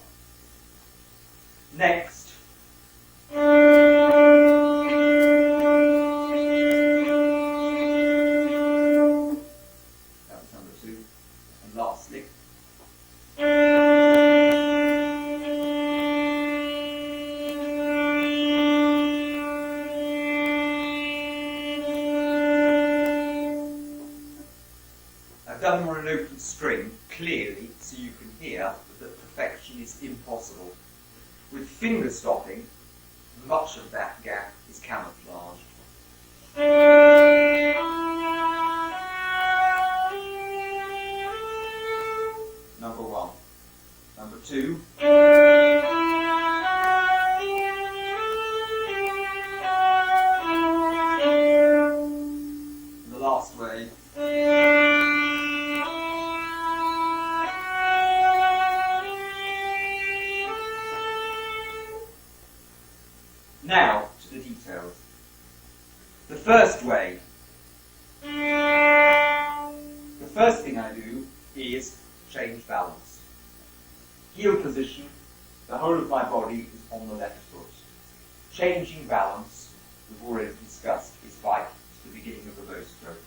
Next. That was number two. And lastly. I've done them on an open string, clearly, so you can hear that perfection is impossible. With finger stopping, much of that gap is camouflaged. Number one. Number two. And the last way. Now, to the details. The first way. The first thing I do is change balance. Heel position, the whole of my body is on the left foot. Changing balance, we've already discussed, is vital to the beginning of a bow stroke.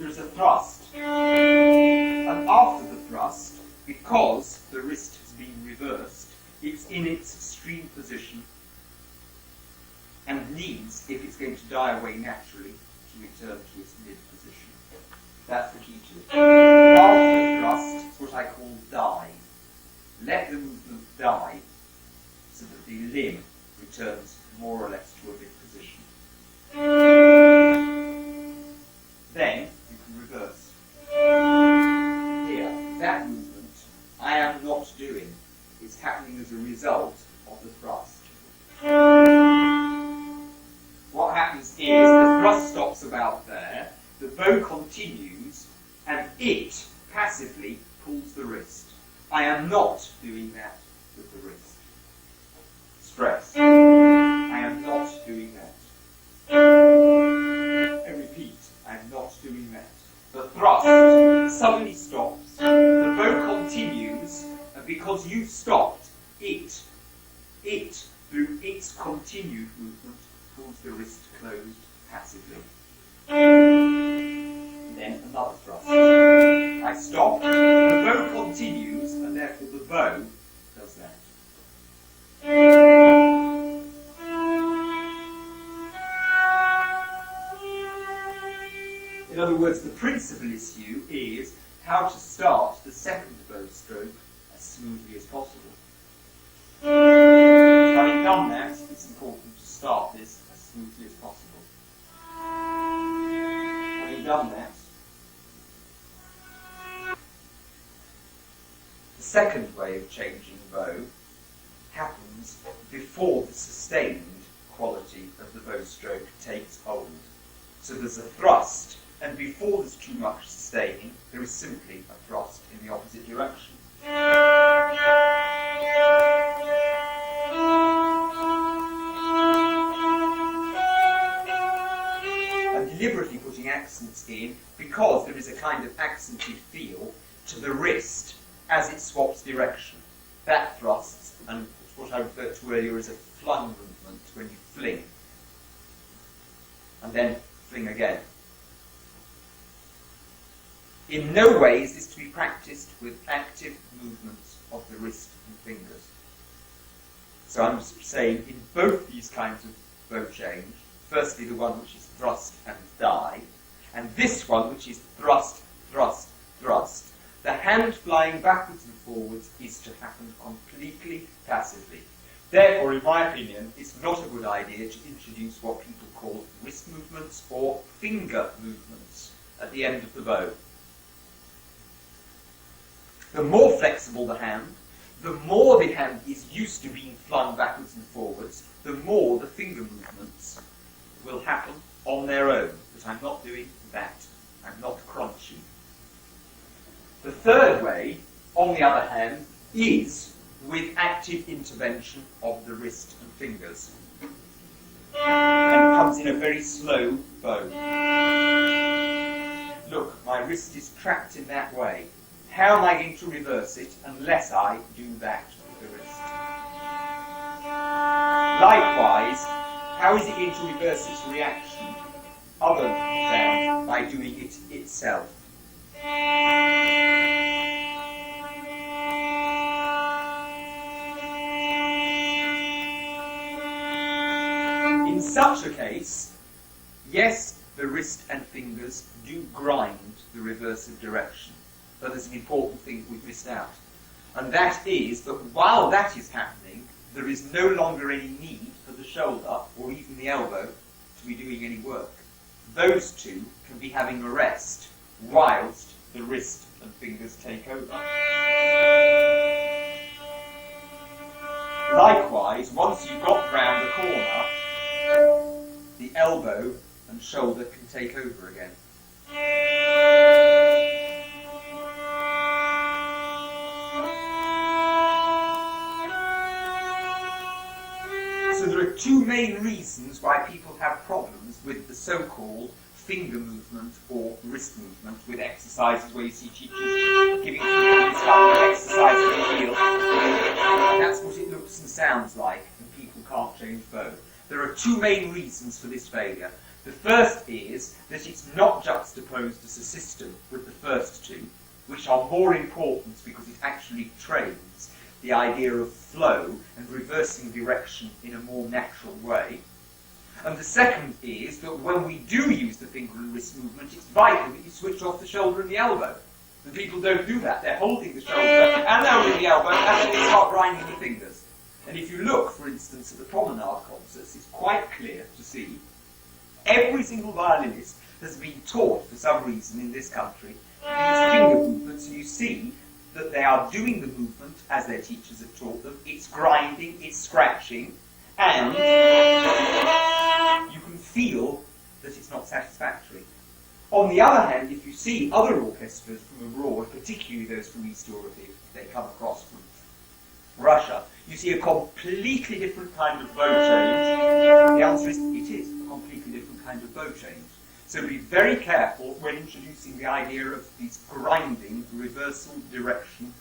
There's a thrust. And after the thrust, because the wrist has been reversed, it's in its stream position and needs, if it's going to die away naturally, to return to its mid position. That's the key to it. After thrust, it's what I call die. Let the movement die so that the limb returns more or less to a mid position. Then you can reverse. Here, that movement I am not doing. It's happening as a result of the thrust. What happens is the thrust stops about there, the bow continues, and it passively pulls the wrist. am not doing that with the wrist. Stress. I am not doing that. I repeat, I am not doing that. The thrust suddenly stops, the bow continues, and because you've stopped, it, through its continued movement, pulls the wrist closed passively. Then another thrust. I stop, the bow continues, and therefore the bow does that. In other words, the principal issue is how to start the second bow stroke as smoothly as possible. Having done that, it's important to start this as smoothly as possible. Having done that, the second way of changing bow happens before the sustained quality of the bow stroke takes hold. So there's a thrust, and before there's too much sustaining, there is simply a thrust in the opposite direction. I'm deliberately putting accents in because there is a kind of accented feel to the wrist as it swaps direction. That thrusts, and what I referred to earlier as a flung movement, when you fling, and then fling again. In no way is this to be practiced with active movements of the wrist and fingers. So I'm saying in both these kinds of bow change, firstly the one which is thrust and die, and this one which is thrust, thrust, thrust, the hand flying backwards and forwards is to happen completely passively. Therefore, in my opinion, it's not a good idea to introduce what people call wrist movements or finger movements at the end of the bow. The more flexible the hand, the more the hand is used to being flung backwards and forwards, the more the finger movements will happen on their own. But I'm not doing that. I'm not crunching. The third way, on the other hand, is with active intervention of the wrist and fingers. And comes in a very slow bow. Look, my wrist is trapped in that way. How am I going to reverse it unless I do that with the wrist? Likewise, how is it going to reverse its reaction other than by doing it itself? In such a case, yes, the wrist and fingers do grind the reverse of direction. But there's an important thing we've missed out. And that is that while that is happening, there is no longer any need for the shoulder or even the elbow to be doing any work. Those two can be having a rest whilst the wrist and fingers take over. Likewise, once you've got round the corner, the elbow and shoulder can take over again. So there are two main reasons why people have problems with the so-called finger movement or wrist movement with exercises where you see teachers giving people this kind of exercise in the heel. And that's what it looks and sounds like, and people can't change bow. There are two main reasons for this failure. The first is that it's not juxtaposed as a system with the first two, which are more important because it actually trains the idea of flow and reversing direction in a more natural way. And the second is that when we do use the finger and wrist movement, it's vital that you switch off the shoulder and the elbow. And people don't do that. They're holding the shoulder and they're holding the elbow, and then they start grinding the fingers. And if you look, for instance, at the promenade concerts, it's quite clear to see every single violinist has been taught, for some reason in this country, these finger movements, and you see that they are doing the movement as their teachers have taught them. It's grinding, it's scratching, and you can feel that it's not satisfactory. On the other hand, if you see other orchestras from abroad, particularly those from East Europe, if they come across from Russia, you see a completely different kind of bow change. The answer is, it is a completely different kind of bow change. So be very careful when introducing the idea of these grinding reversal direction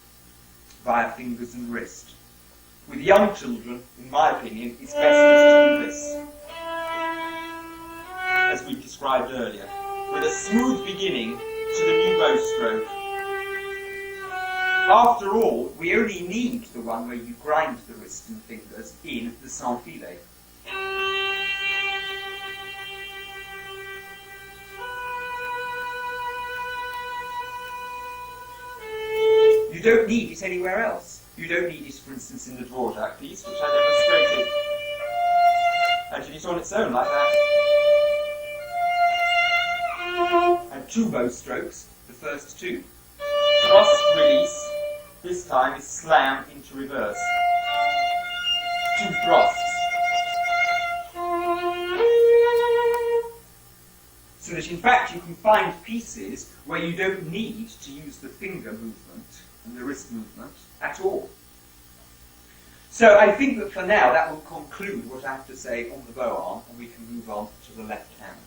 via fingers and wrist. With young children, in my opinion, it's best to do this, as we described earlier, with a smooth beginning to the new bow stroke. After all, we only need the one where you grind the wrist and fingers in the sans filet. You don't need it anywhere else. You don't need it, for instance, in the Dvorak piece, which I demonstrated. Actually, it's on its own like that. And two bow strokes, the first two. Cross, release, this time is slam into reverse. Two thrusts. So that in fact you can find pieces where you don't need to use the finger movement and the wrist movement at all. So I think that for now that will conclude what I have to say on the bow arm, and we can move on to the left hand.